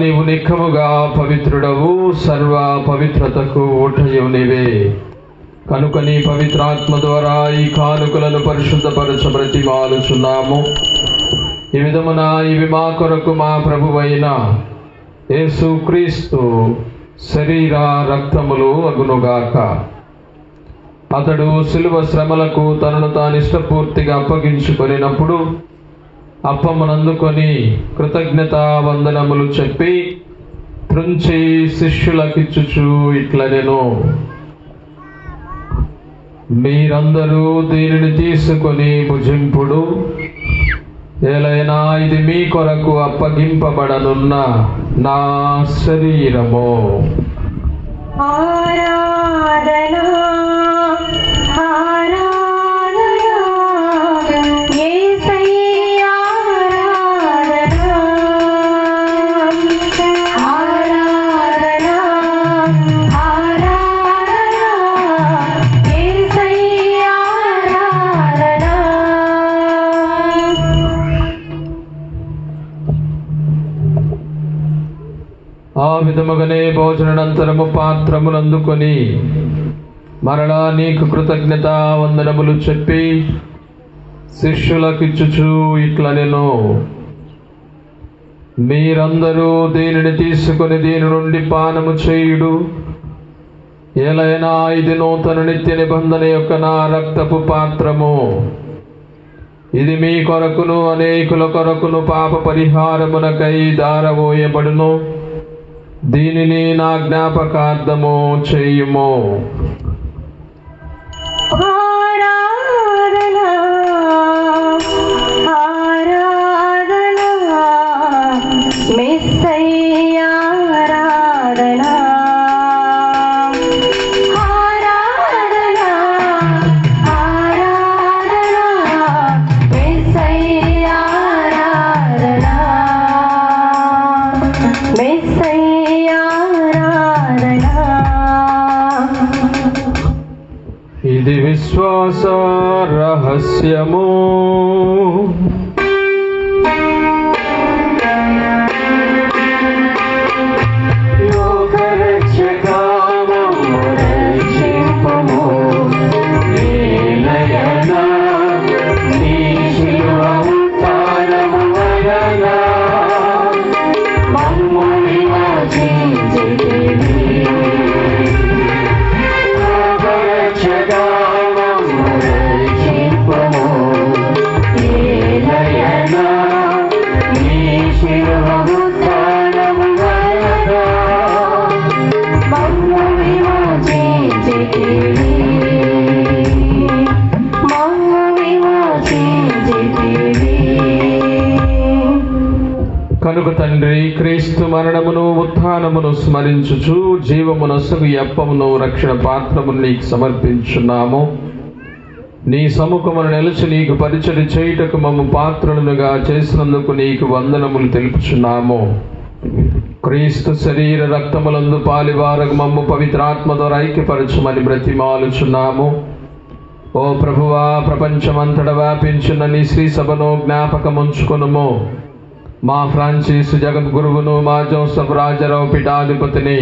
నీవు నిఖముగా పవిత్రుడవు, సర్వ పవిత్రతకు ఊటయు నీవే. కనుక నీ పవిత్రాత్మ ద్వారా ఈ కానుకలను పరిశుద్ధపరచ బ్రతిమాలుచున్నాము. ఈ విధమున ఇవి మా కొరకు మా ప్రభువైన యేసుక్రీస్తు శరీర రక్తములు అగునుగాక. అతడు శిలువ శ్రమలకు తనను తాను ఇష్టపూర్తిగా అప్పగించుకొనినప్పుడు అప్పమునందుకొని కృతజ్ఞతా వందనములు చెప్పి త్రుంచి శిష్యులకిచ్చుచు ఇట్లనెను, మీరందరూ దీనిని తీసుకొని భుజింపుడు. ఏలైనా ఇది మీ కొరకు అప్పగింపబడనున్న నా శరీరము. ఆరాధనా ఆ విధముగానే భోజనానంతరము పాత్రములందుకొని మరలా నీకు కృతజ్ఞత వందనములు చెప్పి శిష్యులకిచ్చుచు ఇట్లనెను, మీరందరూ దీనిని తీసుకొని దీని నుండి పానము చేయుడు. ఏలైనా ఇది నూతన నిత్య నిబంధన యొక్క నా రక్తపు పాత్రము. ఇది మీ కొరకును అనేకుల కొరకును పాప పరిహారమునకై దారవోయబడును. దీనిని నా జ్ఞాపకార్థము చేయుము. ఇది విశ్వాస రహస్యము. కనుక తండ్రి, క్రీస్తు మరణమును ఉత్థానమును స్మరించుచు జీవమునొసగు అప్పమును రక్షణ పాత్రమును నీకు సమర్పించున్నాము. నీ సముఖమును నిలిచి నీకు పరిచర్య చేయుటకు మమ్ము పాత్రలుగా చేసినందుకు నీకు వందనములు తెలుపుచున్నాము. క్రీస్తు శరీర రక్తములందు పాలివారకు మమ్ము పవిత్రాత్మ ద్వారా ఐక్యపరచమని బ్రతిమాలుచున్నాము. ఓ ప్రభువా, ప్రపంచమంతట వ్యాపించిన నీ శ్రీ సభను జ్ఞాపకముంచుకొనుము. మా ఫ్రాన్సిస్ జగద్గురువును, మా జోసఫ్ రాజారావు పీఠాధిపతిని,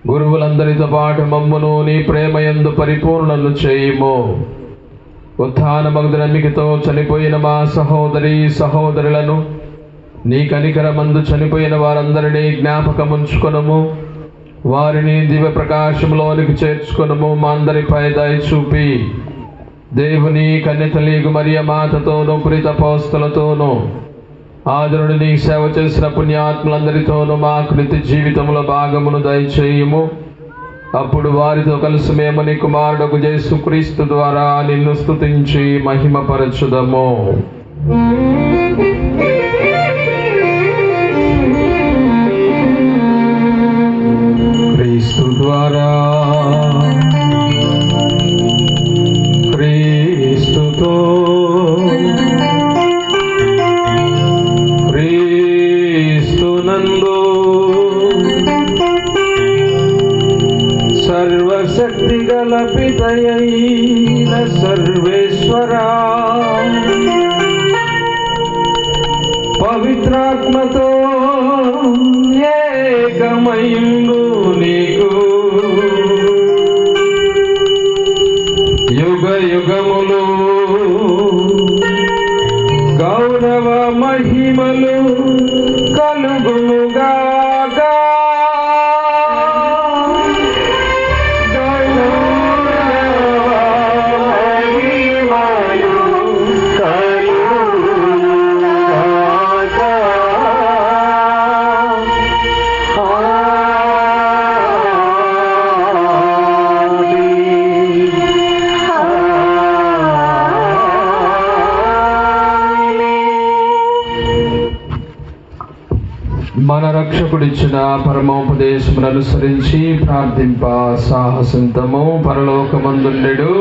గురువులందరితో పాటు మమ్మును నీ ప్రేమయందు పరిపూర్ణను చేయుము. ఉత్థానమగు నమ్మికతో చనిపోయిన మా సహోదరి సహోదరులను, నీ కనికరమందు చనిపోయిన వారందరినీ జ్ఞాపకముంచుకొనుము. వారిని దివ్య ప్రకాశంలోనికి చేర్చుకొనుము. మా అందరిపై దయ చూపి దేవుని కన్యతలీగు మరియ మాతతోనూ పురిత అపోస్తలతోనూ ఆదరుడు నీ సేవ చేసిన పుణ్యాత్ములందరితోనూ మాకు నిత్య జీవితంలో భాగమును దయచేయుము. అప్పుడు వారితో కలిసి మేము నీ కుమారుడు యేసుక్రీస్తు ద్వారా నిన్ను స్తుతించి మహిమపరచుదము. క్రీస్తు ద్వారా, క్రీస్తుతో, క్రీస్తునందు సర్వశక్తి గల పితయైన సర్వేశ్వరా, పవిత్రాత్మతో ఏకమయుండు నీకు యుగ యుగములు గౌరవ మహిమలు కలుగునుగాక. మన రక్షకుడిచ్చిన పరమోపదేశమును అనుసరించి ప్రార్థింప సాహసింతము. పరలోకమందుండెడు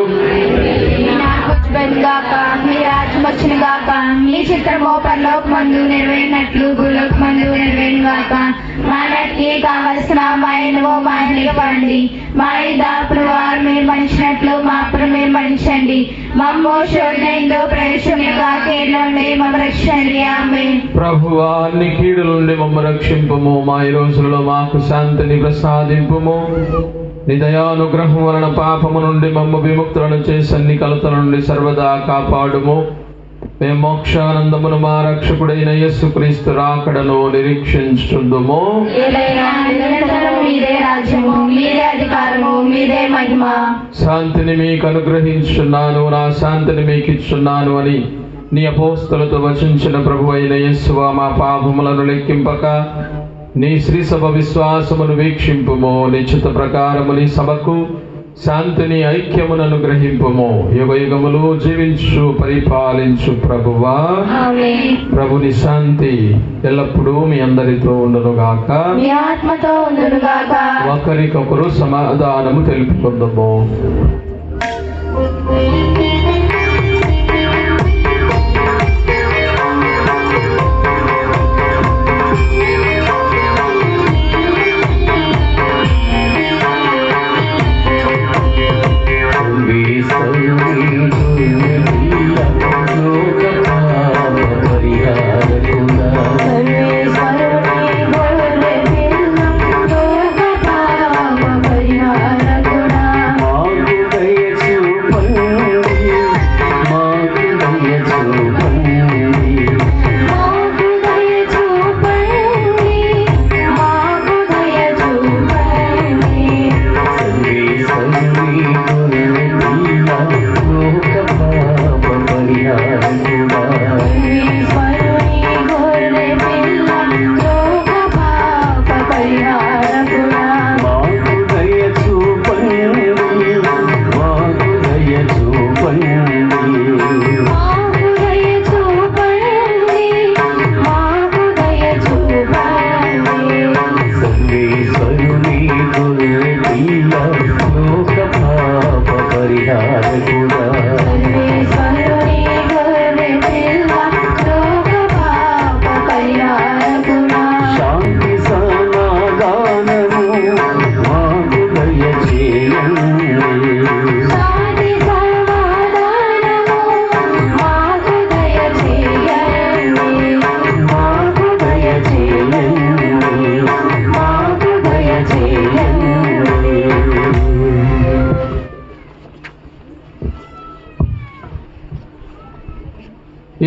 మార్చబడి గాక, మీ రాజ్యం వచ్చిన గాక, మీ చిత్రము పరలోకమందు నెరవేరినట్లు భూలోకమందు నెరవేరిన గాక. మా నాటికి కావలసిన మైనవు మాయనివ్వండి, మా దాపుడు వారు మీరు మనిషినట్లు మా అప్పుడు మీరు మనిషండి. మమ్ము శోధనలో ప్రవేశముగా కీడులోండి మమ్మ రక్షండి. ఆమేన్. ప్రభువా, అన్ని కీడుల నుండి మమ్మ రక్షింపుము. మా ఈ రోజులలో మాకు శాంతిని ప్రసాదింపుము. నీ దయానుగ్రహం వలన పాపము నుండి మమ్మ విముక్తులను చేసి అన్ని కలతల నుండి సర్వదా కాపాడుము. మేము మోక్షానందమును మా రక్షకుడైన యేసుక్రీస్తు రాకడను నిరీక్షించుదుము. మీదే రాజ్యము, మీదే అధికారము, మీదే మహిమ. శాంతిని మీకు అనుగ్రహించున్నాను, నా శాంతిని మీకు ఇచ్చున్నాను అని నీ అపోస్తలతో వచించిన ప్రభు అయిన యేసువా, మా పాపములను లెక్కింపక నీ శ్రీ సభ విశ్వాసమును వీక్షింపుము. నిశ్చిత ప్రకారము నీ సభకు శాంతిని ఐక్యమును అనుగ్రహింపుము. యుగ యుగములు జీవించు పరిపాలించు ప్రభువా, ప్రభుని శాంతి ఎల్లప్పుడూ మీ అందరితో ఉండునుగాక, మీ ఆత్మతో ఉండునుగాక. ఒకరికొకరు సమాధానము తెలుపుకుందాము.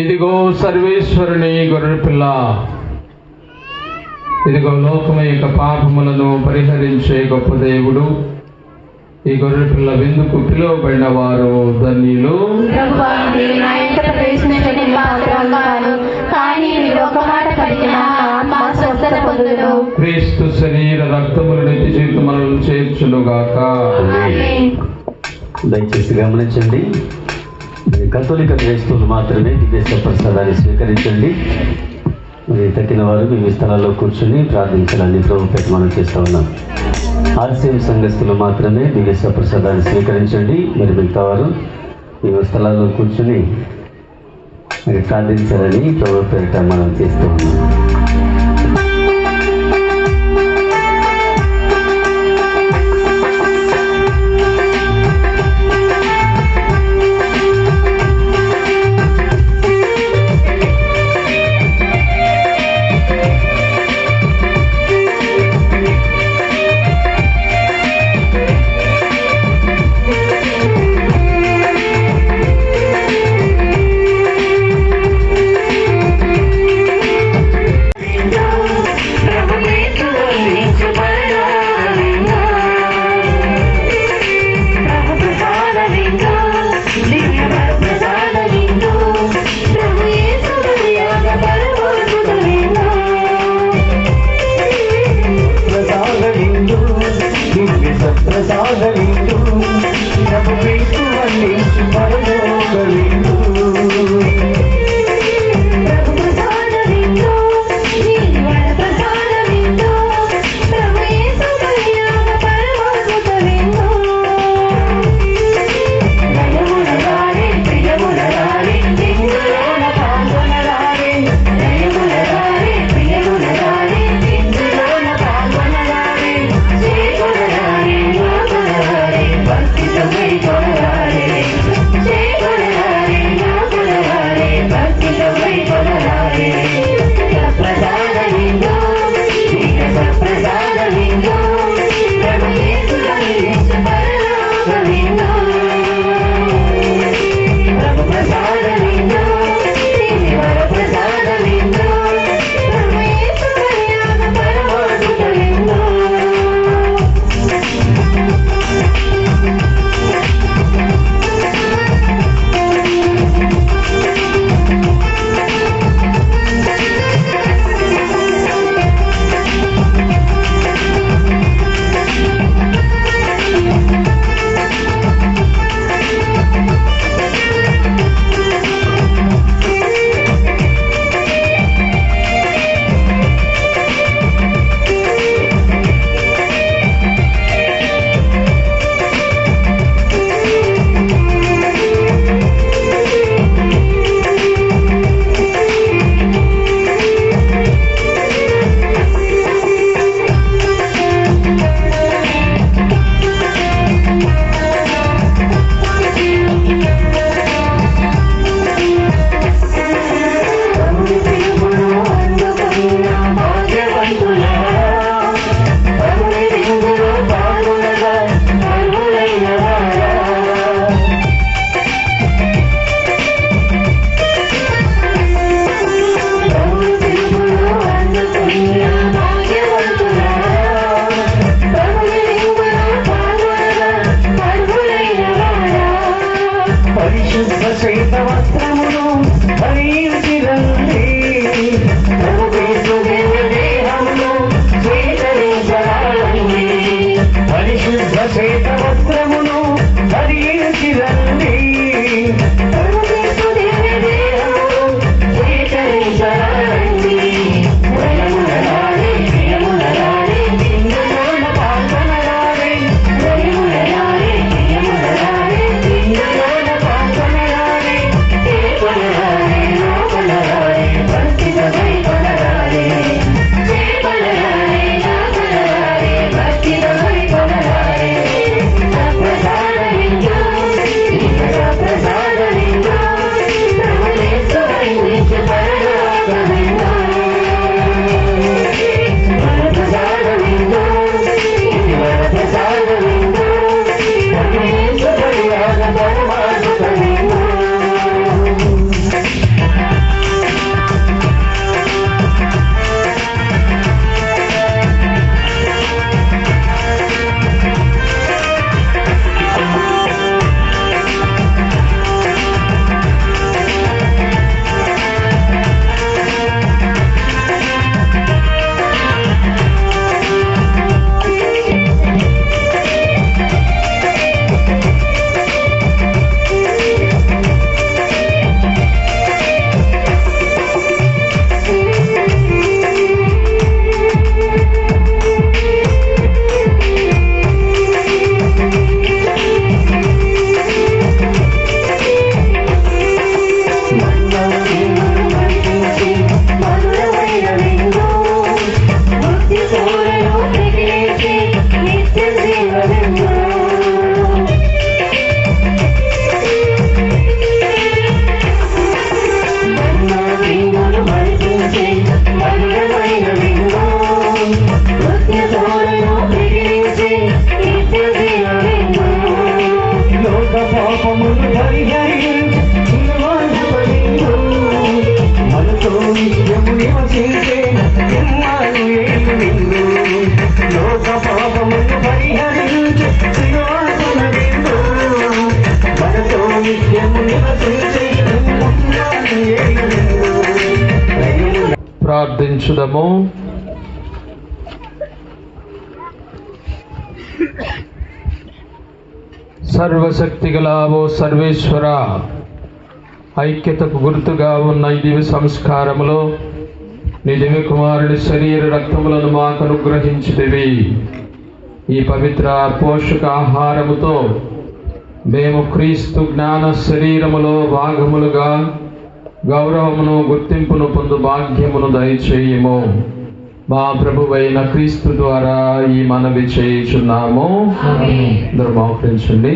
ఇదిగో సర్వేశ్వరుని గొర్రెపిల్ల, ఇదిగో లోకము యొక్క పాపములను పరిహరించే గొప్ప దేవుడు. ఈ గొర్రెపిల్ల విందుకు పిలువబడిన వారు ధన్యులు. క్రీస్తు శరీర రక్తములు నిత్య జీవితములను చేర్చునుగాక. దయచేసి గమనించండి, కథోలిక క్రైస్తవులు మాత్రమే దివ్య ప్రసాదాన్ని స్వీకరించండి. మరి తక్కిన వారు మీ స్థలాల్లో కూర్చొని ప్రార్థించాలని ప్రభు పెట్టి మనం చేస్తూ ఉన్నాం. ఆర్సీఎం సంఘస్థులు మాత్రమే దివ్య ప్రసాదాన్ని స్వీకరించండి. మరి మిగతా వారు మీ స్థలాల్లో కూర్చొని మరి ప్రార్థించాలని ప్రభు పేరిట మనం చేస్తూ ఉన్నాం. శ్వేత వస్త్రమును ధరించి రండి ప్రార్థించుదము. సర్వశక్తిగల ఓ సర్వేశ్వర, ఐక్యతకు గుర్తుగా ఉన్న ఈ దివ్య సంస్కారములో నీ దివ్య కుమారుని శరీర రక్తములను మాకు అనుగ్రహించితివి. ఈ పవిత్ర పోషకాహారముతో మేము క్రీస్తు జ్ఞాన శరీరములో భాగములుగా గౌరవమును గుర్తింపును పొందు భాగ్యమును దయచేయము. మా ప్రభువైన క్రీస్తు ద్వారా ఈ మనవి చేయుచున్నాము. అందరూ మోకరించండి.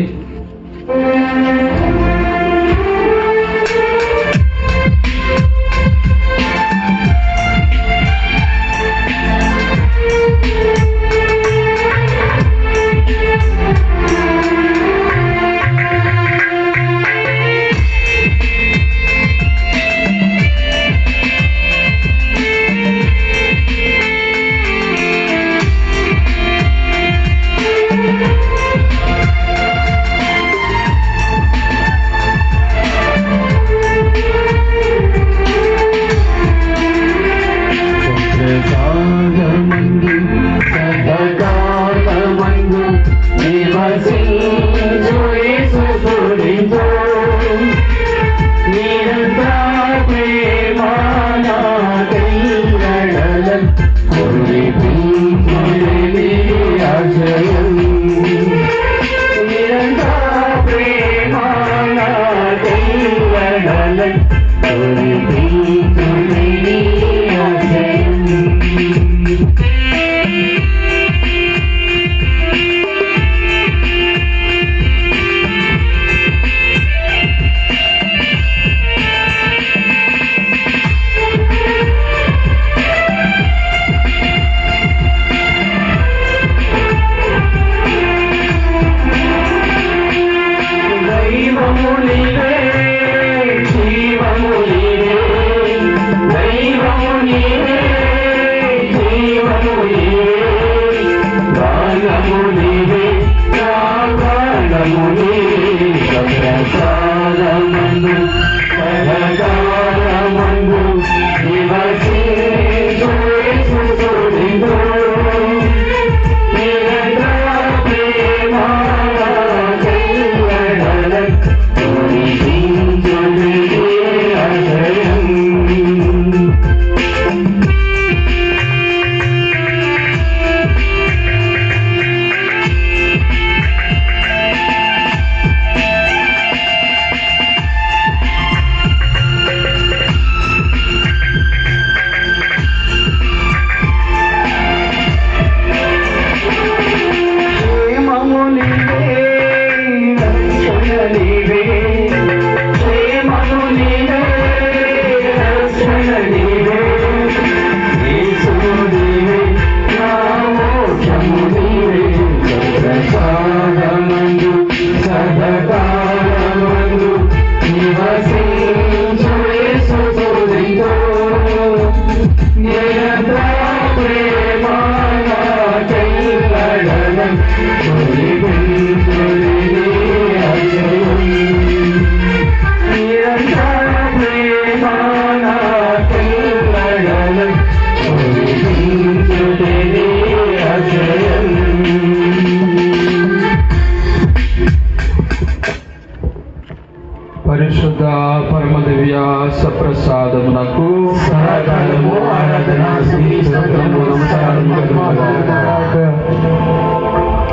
పరిశుద్ధ పరమ దివ్య సప్రసాదమునకు సదాకాలము ఆరాధన స్తుతి స్తోత్రము నమస్కారము కలుగునుగాక.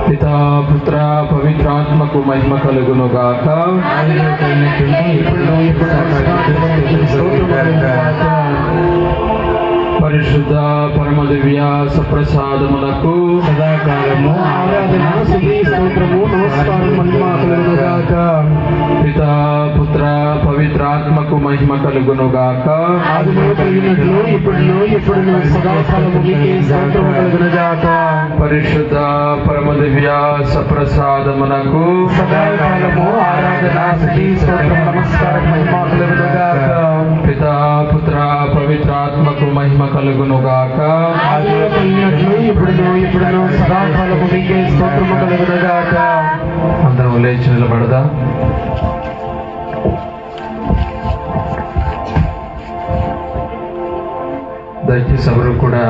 పితా పుత్ర పవిత్రాత్మకు మహిమ కలుగును గాక. ఆదిలో కలిగినట్లుగా ఇప్పుడును ఇప్పుడు సదాకాలము స్తోత్రము కలుగునుగాక. పరిశుద్ధ పరమ దివ్య సప్రసాదమునకు సదాకాలము ఆరాధన స్తుతి స్తోత్రము నమస్కారము మహిమ కలుగునుగాక. పితా పుత్ర పవిత్రాత్మకు మహిమ కలుగును గాక. ఆదిలో కలిగినట్లు ఇప్పుడును ఇప్పుడును సదాకాలము మీకే స్తోత్రము కలుగునుగాక. పరిశుద్ధ పరమ దివ్య సప్రసాదమునకు సదాకాలము ఆరాధన స్తుతి స్తోత్రము నమస్కారము మహిమ కలుగునుగాక. పితా పుత్ర పవిత్రాత్మకు మహిమ కలుగును గాక. ఆదిలో కలిగినట్లు ఇప్పుడును ఇప్పుడును సదాకాలము మీకే స్తోత్రము కలుగునుగాక. అందరం లేచి నిలబడదా. దయచేసి ఎవరు కూడా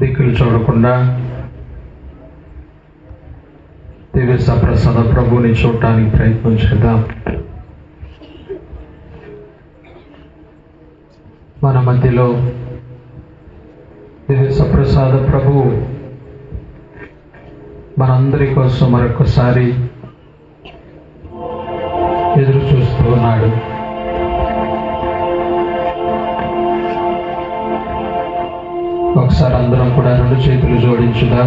దిక్కులు చూడకుండా దివ్య సప్రసాద ప్రభువుని చూడటానికి ప్రయత్నం చేద్దాం. మన మధ్యలో దివ్య సప్రసాద ప్రభువు మనందరి కోసం మరొకసారి ఎదురు చూస్తూ ఉన్నాడు. ఒకసారి అందరం కూడా రెండు చేతులు జోడించుదా.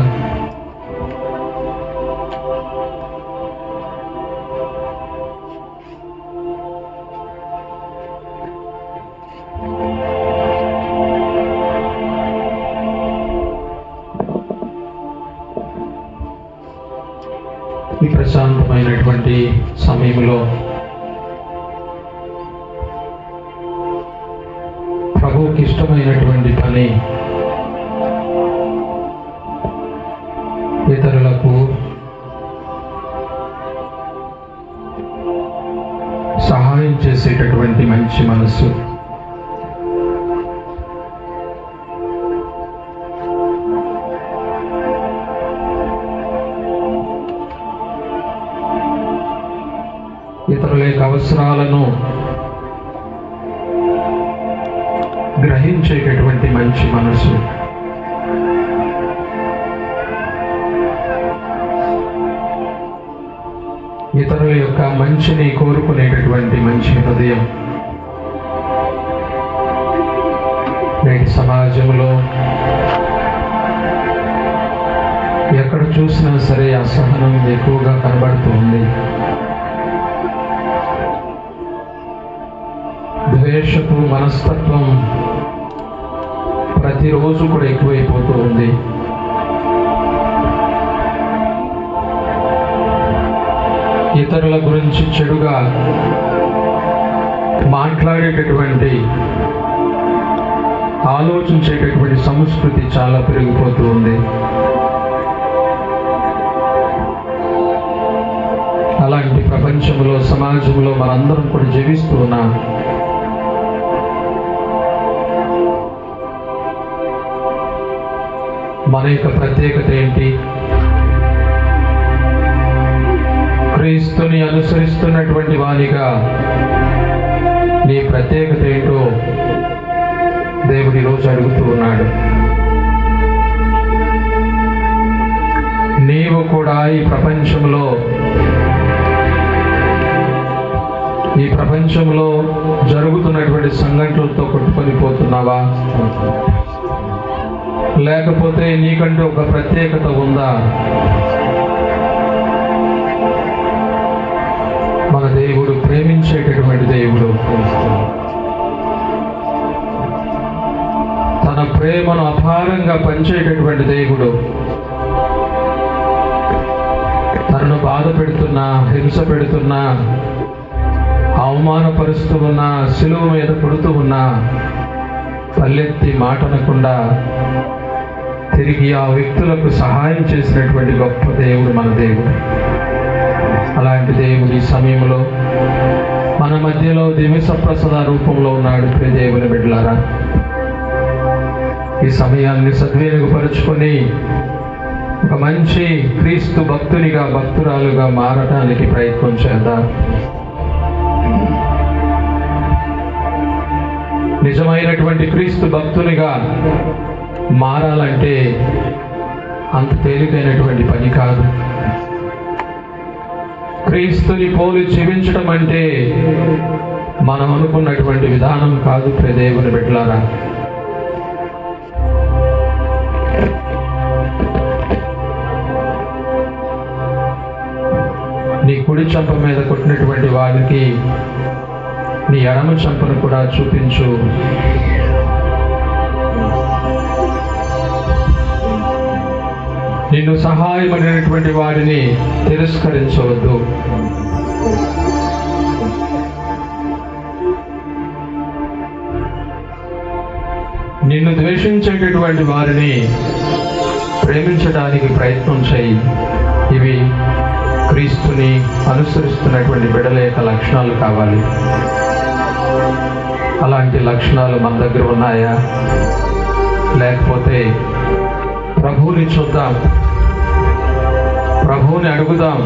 ఈ ప్రశాంతమైనటువంటి సమయంలో ప్రభువుకి ఇష్టమైనటువంటి పని ఇతరులకు సహాయం చేసేటటువంటి మంచి మనస్సు. ఇతరుల యొక్క అవసరాలను గ్రహించేటటువంటి మంచి మనసు. ఇతరుల యొక్క మంచిని కోరుకునేటటువంటి మంచి హృదయం. నేటి సమాజంలో ఎక్కడ చూసినా సరే అసహనం ఎక్కువగా కనబడుతూ ఉంది. ద్వేషపు మనస్తత్వం ప్రతిరోజు కూడా ఎక్కువైపోతూ ఉంది. ఇతరుల గురించి చెడుగా మాట్లాడేటటువంటి ఆలోచించేటటువంటి సంస్కృతి చాలా పెరిగిపోతూ ఉంది. అలాంటి ప్రపంచంలో సమాజంలో మనందరం కూడా జీవిస్తూ ఉన్నాం. మన యొక్క ప్రత్యేకత ఏంటి? క్రీస్తుని అనుసరిస్తున్నటువంటి వానిగా నీ ప్రత్యేకత ఏంటో దేవుడు ఈరోజు అడుగుతూ ఉన్నాడు. నీవు కూడా ఈ ప్రపంచంలో జరుగుతున్నటువంటి సంఘటనలతో కొట్టుకొని పోతున్నావా? లేకపోతే నీకంటూ ఒక ప్రత్యేకత ఉందా? మన దేవుడు ప్రేమించేటటువంటి దేవుడు. తన ప్రేమను అపారంగా పంచేటటువంటి దేవుడు. తనను బాధ పెడుతున్నా, హింస పెడుతున్నా, అవమానపరుస్తూ ఉన్నా, సిలువ మీద కొడుతూ ఉన్నా పల్లెత్తి మాటనకుండా తిరిగి ఆ వ్యక్తులకు సహాయం చేసినటువంటి గొప్ప దేవుడు మన దేవుడు. అలాంటి దేవుడి సమయంలో మన మధ్యలో దివ్య సప్రసాద రూపంలో ఉన్నాడు. ప్రియ దేవుని బిడ్డలారా, ఈ సమయాన్ని సద్వినియోగపరుచుకొని ఒక మంచి క్రీస్తు భక్తునిగా భక్తురాలుగా మారడానికి ప్రయత్నం చేద్దాం. నిజమైనటువంటి క్రీస్తు భక్తునిగా మారాలంటే అంత తేలికైనటువంటి పని కాదు. క్రీస్తుని పోలి జీవించడం అంటే మనం అనుకున్నటువంటి విధానం కాదు. ప్రియ దేవుని బిడ్డలారా, నీ కుడి చెంప మీద కొట్టినటువంటి వాడికి నీ ఎడమ చెంపను కూడా చూపించు. నిన్ను సహాయమైనటువంటి వాడిని తిరస్కరించవద్దు. నిన్ను ద్వేషించేటటువంటి వారిని ప్రేమించడానికి ప్రయత్నం చేయి. ఇవి క్రీస్తుని అనుసరిస్తున్నటువంటి బిడ్డల యొక్క లక్షణాలు కావాలి. అలాంటి లక్షణాలు మన దగ్గర ఉన్నాయా? లేకపోతే ప్రభువుని చూద్దాం, ప్రభువుని అడుగుదాం,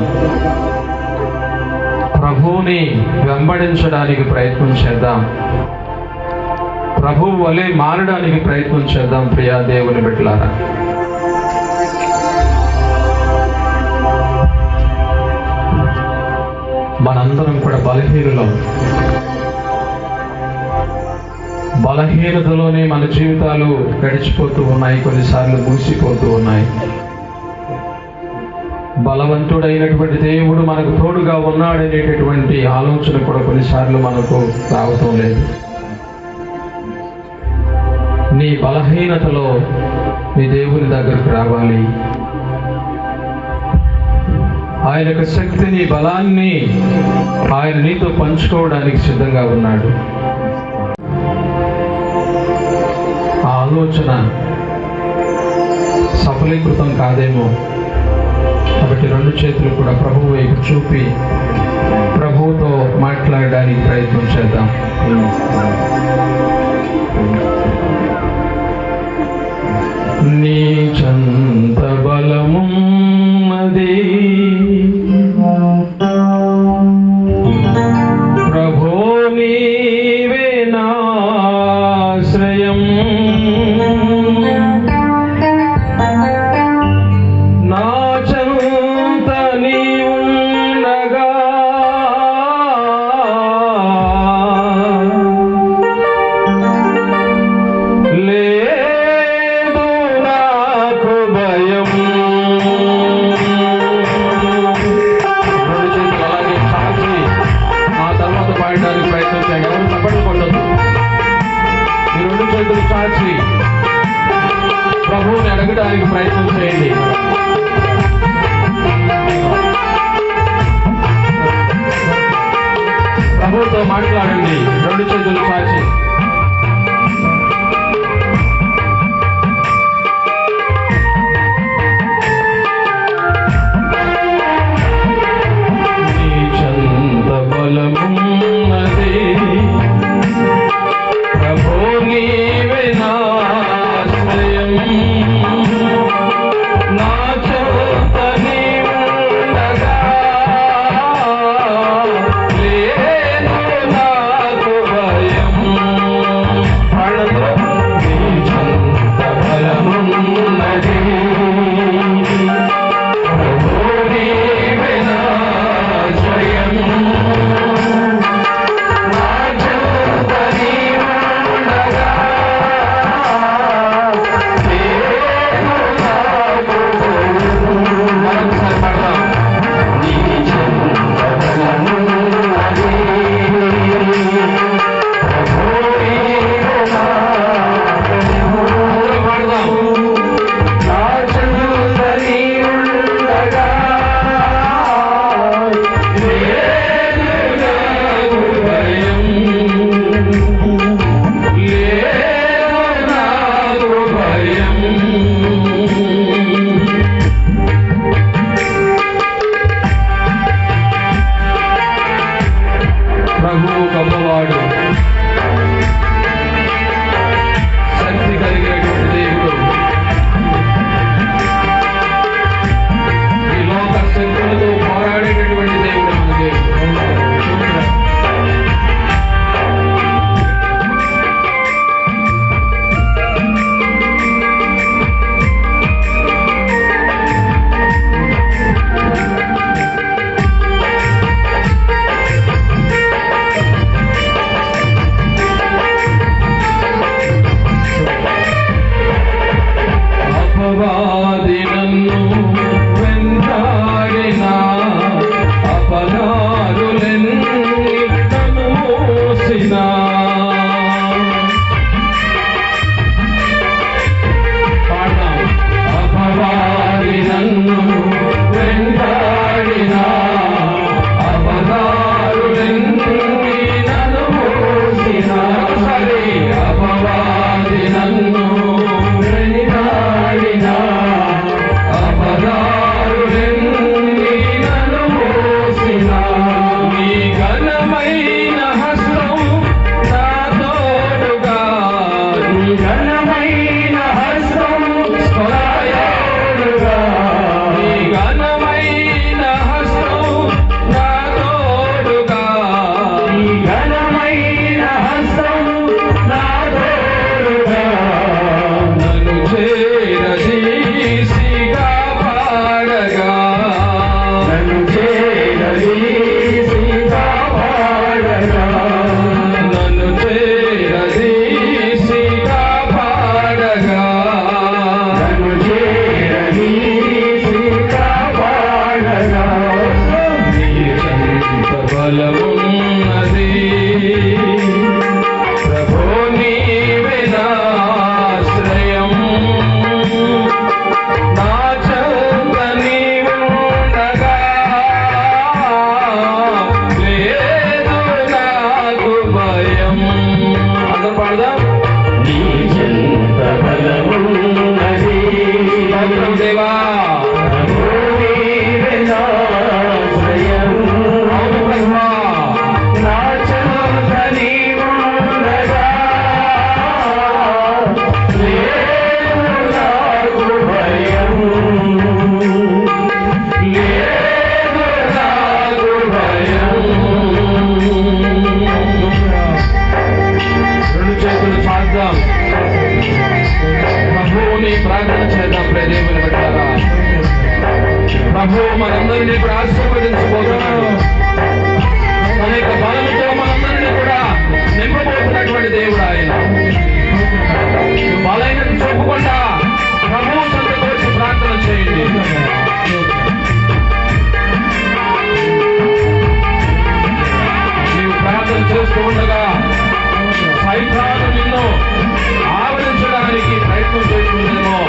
ప్రభువుని వెంబడించడానికి ప్రయత్నం చేద్దాం, ప్రభువు వలె మారడానికి ప్రయత్నం చేద్దాం. ప్రియా దేవుని బిడ్డలారా, మనందరం కూడా బలహీనులం. బలహీనతలోనే మన జీవితాలు గడిచిపోతూ ఉన్నాయి, కొన్నిసార్లు మూసిపోతూ ఉన్నాయి. బలవంతుడైనటువంటి దేవుడు మనకు తోడుగా ఉన్నాడనేటటువంటి ఆలోచన కూడా కొన్నిసార్లు మనకు రావటం లేదు. నీ బలహీనతలో నీ దేవుని దగ్గరకు రావాలి. ఆయన యొక్క శక్తిని, బలాన్ని ఆయన నీతో పంచుకోవడానికి సిద్ధంగా ఉన్నాడు. ఆ ఆలోచన సఫలీకృతం కాదేమో. కాబట్టి రెండు చేతులు కూడా ప్రభువు వైపు చూపి ప్రభువుతో మాట్లాడడానికి ప్రయత్నం చేద్దాం. నీ చంత బలమున్నది ప్రభో, నీవే నాశ్రయం. నా చంత నీవుండగా లేదు నాకు భయం. అలాగే సాక్షి ఆ తర్వాత పాడడానికి ప్రయత్నం చేయండి. ఎవరు తప్పట్లు కొట్టద్దు. ఈ రెండు చేతులు సాక్షి ప్రభువుని అడగడానికి ప్రయత్నం చేయండి. ప్రభువుతో మాట్లాడండి. రెండు చేతులు సాక్షి. నీ చంత బలమున్నది ప్రభో, నీవే నాశ్రయం. నా చంత నీవుండగా లేదు నాకు భయం. నీ చంత బలమున్నది ప్రభో, నీవే నాశ్రయం. నా చంత నీవుండగా లేదు నాకు భయం. మరొకసారి పాడదాం. నీ చంత బలమున్నది ప్రభో, నీవే నాశ్రయం. పాడదాం. నా చంత నీవుండగా లేదు నాకు భయం. లేదు నాకు భయం. దేవుని బిడ్డలారా, ప్రభు మనందరినీ కూడా ఆశీర్వదించబోతున్నాడు. అనేక బలముతో మనందరినీ కూడా నింపబోతున్నటువంటి దేవుడు ఆయన. బలైనది చెప్పకుండా ప్రభు సంతకు వచ్చి ప్రార్థన చేయండి. నీవు ప్రార్థన చేస్తూ ఉండగా సైతాను నిన్ను ఆవరించడానికి ప్రయత్నం చేస్తుందేమో.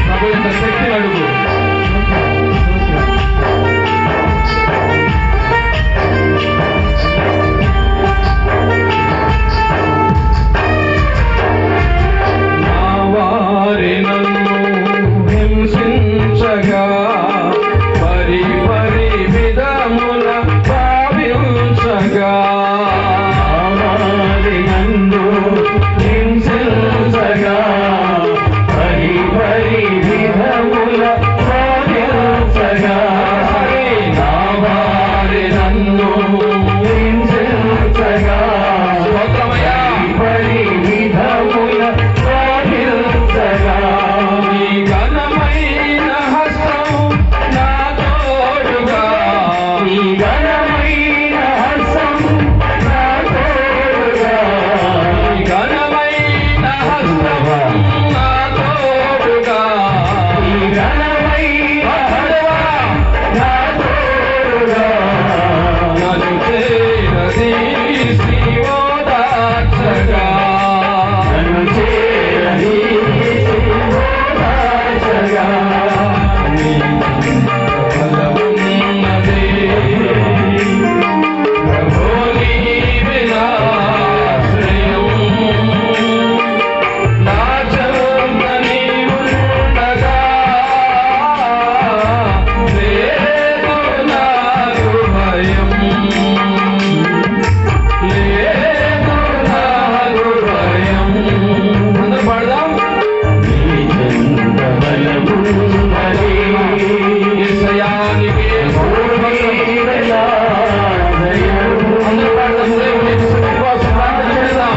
ప్రభు యొక్క శక్తిని అడుగు. నా వారి నన్ను హింసించగా పరి పరి విధముల భావించగా, నన్ను హింసించగా పరి పరి విధముల భావించగా, నా వారి నన్ను హింసించగా పరి విధముల భావించగా, నీ ఘనమైన హస్తం నా తోడుగా, నీ ఘనమైన హస్తం నా తోడుగా, నీ ఘనమైన హస్తం నా తోడుగా, నీ ఘనమైన హస్తం నా తోడుగా, నన్ను చేరదీసి ఓదార్చగా, నన్ను చేరదీసి ఓదార్చగా, నీ బలమున్నదే ప్రభు నీవే నా ఆశ్రయం. నా చెంత నీవుండగా లేదు నాకు భయం, లేదు నాకు భయం. అందరూ పాడదాం. నీ చెంత బలమున్నది యేసయ్యానికే అందరూ పాడదాం. దేవుని శక్తి కోసం ప్రార్థన చేద్దాం.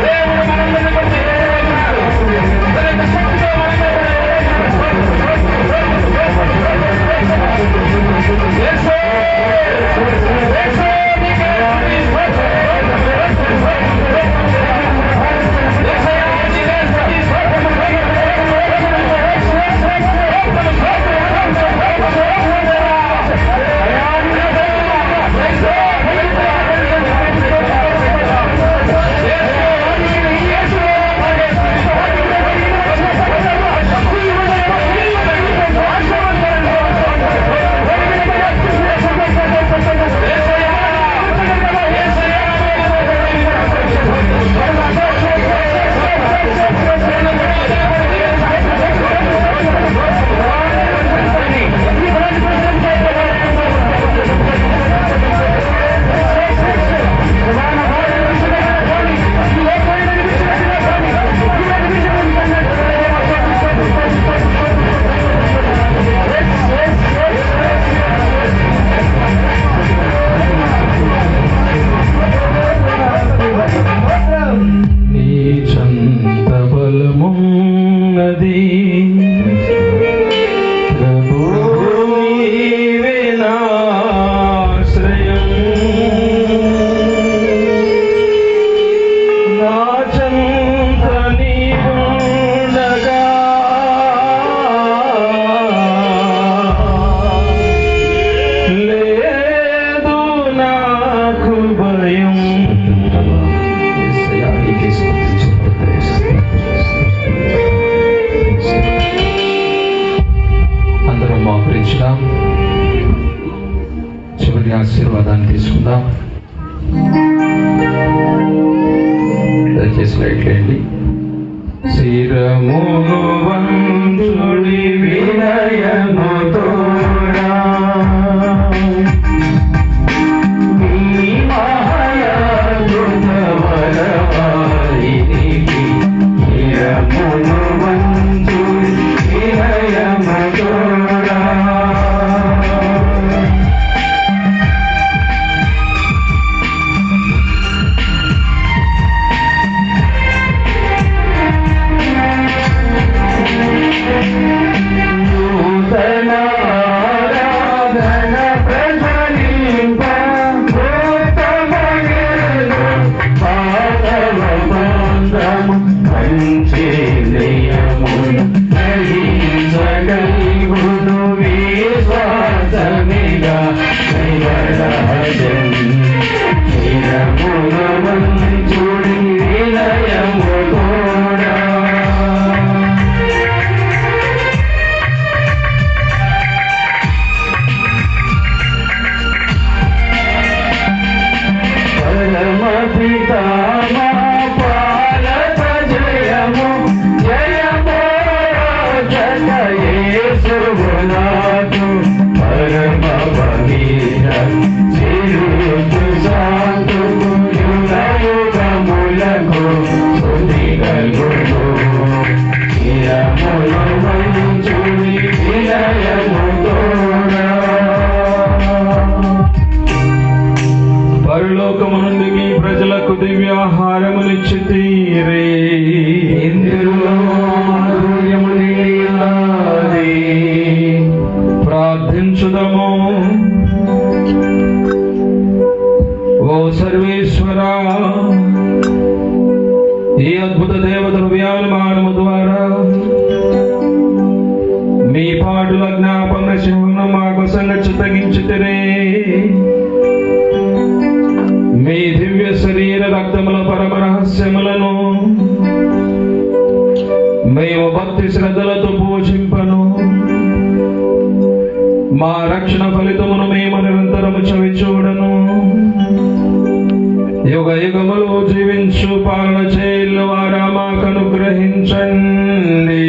దేవుడు ఆశీర్వాదాన్ని తీసుకుందాం. దయచేసి లైట్లేండి. శిరమును వంచుడి వినయముతోడా నీ మహాయాద్భుత వరవారినికి శిరమును వంచుడి వినయముతోడా పరలోకమునుండి మీ ప్రజలకు దివ్యాహారమునిచ్చితీరే. ప్రార్థించుదము. ఓ సర్వేశ్వరా, ఈ అద్భుత దేవత హృదయానుమానము ద్వారా మీ పాటుల జ్ఞాపన శివను మాకు సంగచితగించుతరే. మీ దివ్య శరీర రక్తముల పరమ రహస్యములను మేము భక్తి శ్రద్ధలతో పూజింపను. మా రక్షణ ఫలితమును మేము నిరంతరము చవి చూడను. యుగ యుగములు జీవించు పాలన చేయు వారా మాకు అనుగ్రహించండి.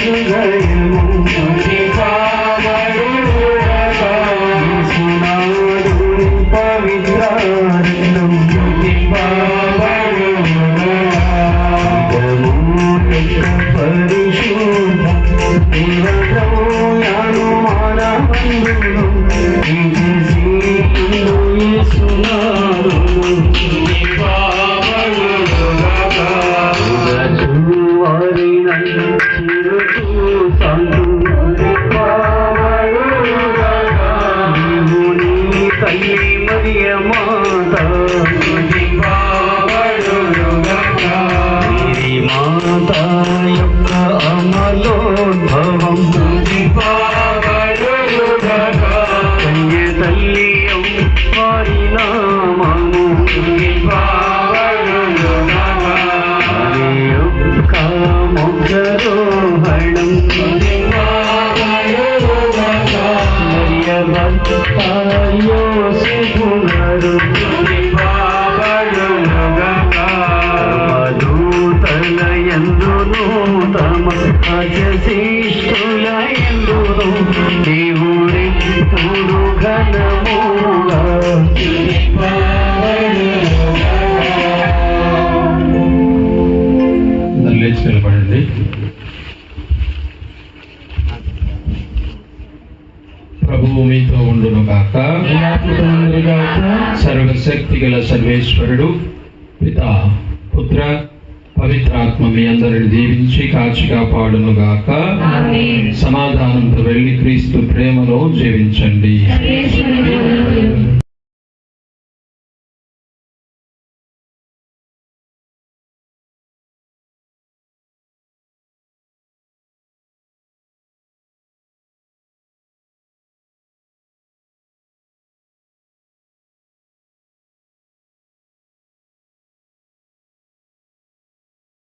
హృదయము తల్లి మరియ మాత మేరీ మాత యొక్క అమలోద్భవం కన్య తల్లి వారి నామము వారి యొక్క మోక్షరోహణం యోసేపుగారు దూతల ఎందును తమ అజశిష్టుల ఎందును దేవుడి పురు ఘనముగా లేచి నిలబడండి. ప్రభువు మీతో ఉండును గాక. సర్వశక్తి గల సర్వేశ్వరుడు పితా పుత్ర పవిత్రాత్మ మీ అందరిని దీవించి కాచి కాపాడును గాక. సమాధానంతో వెళ్ళి క్రీస్తు ప్రేమలో జీవించండి.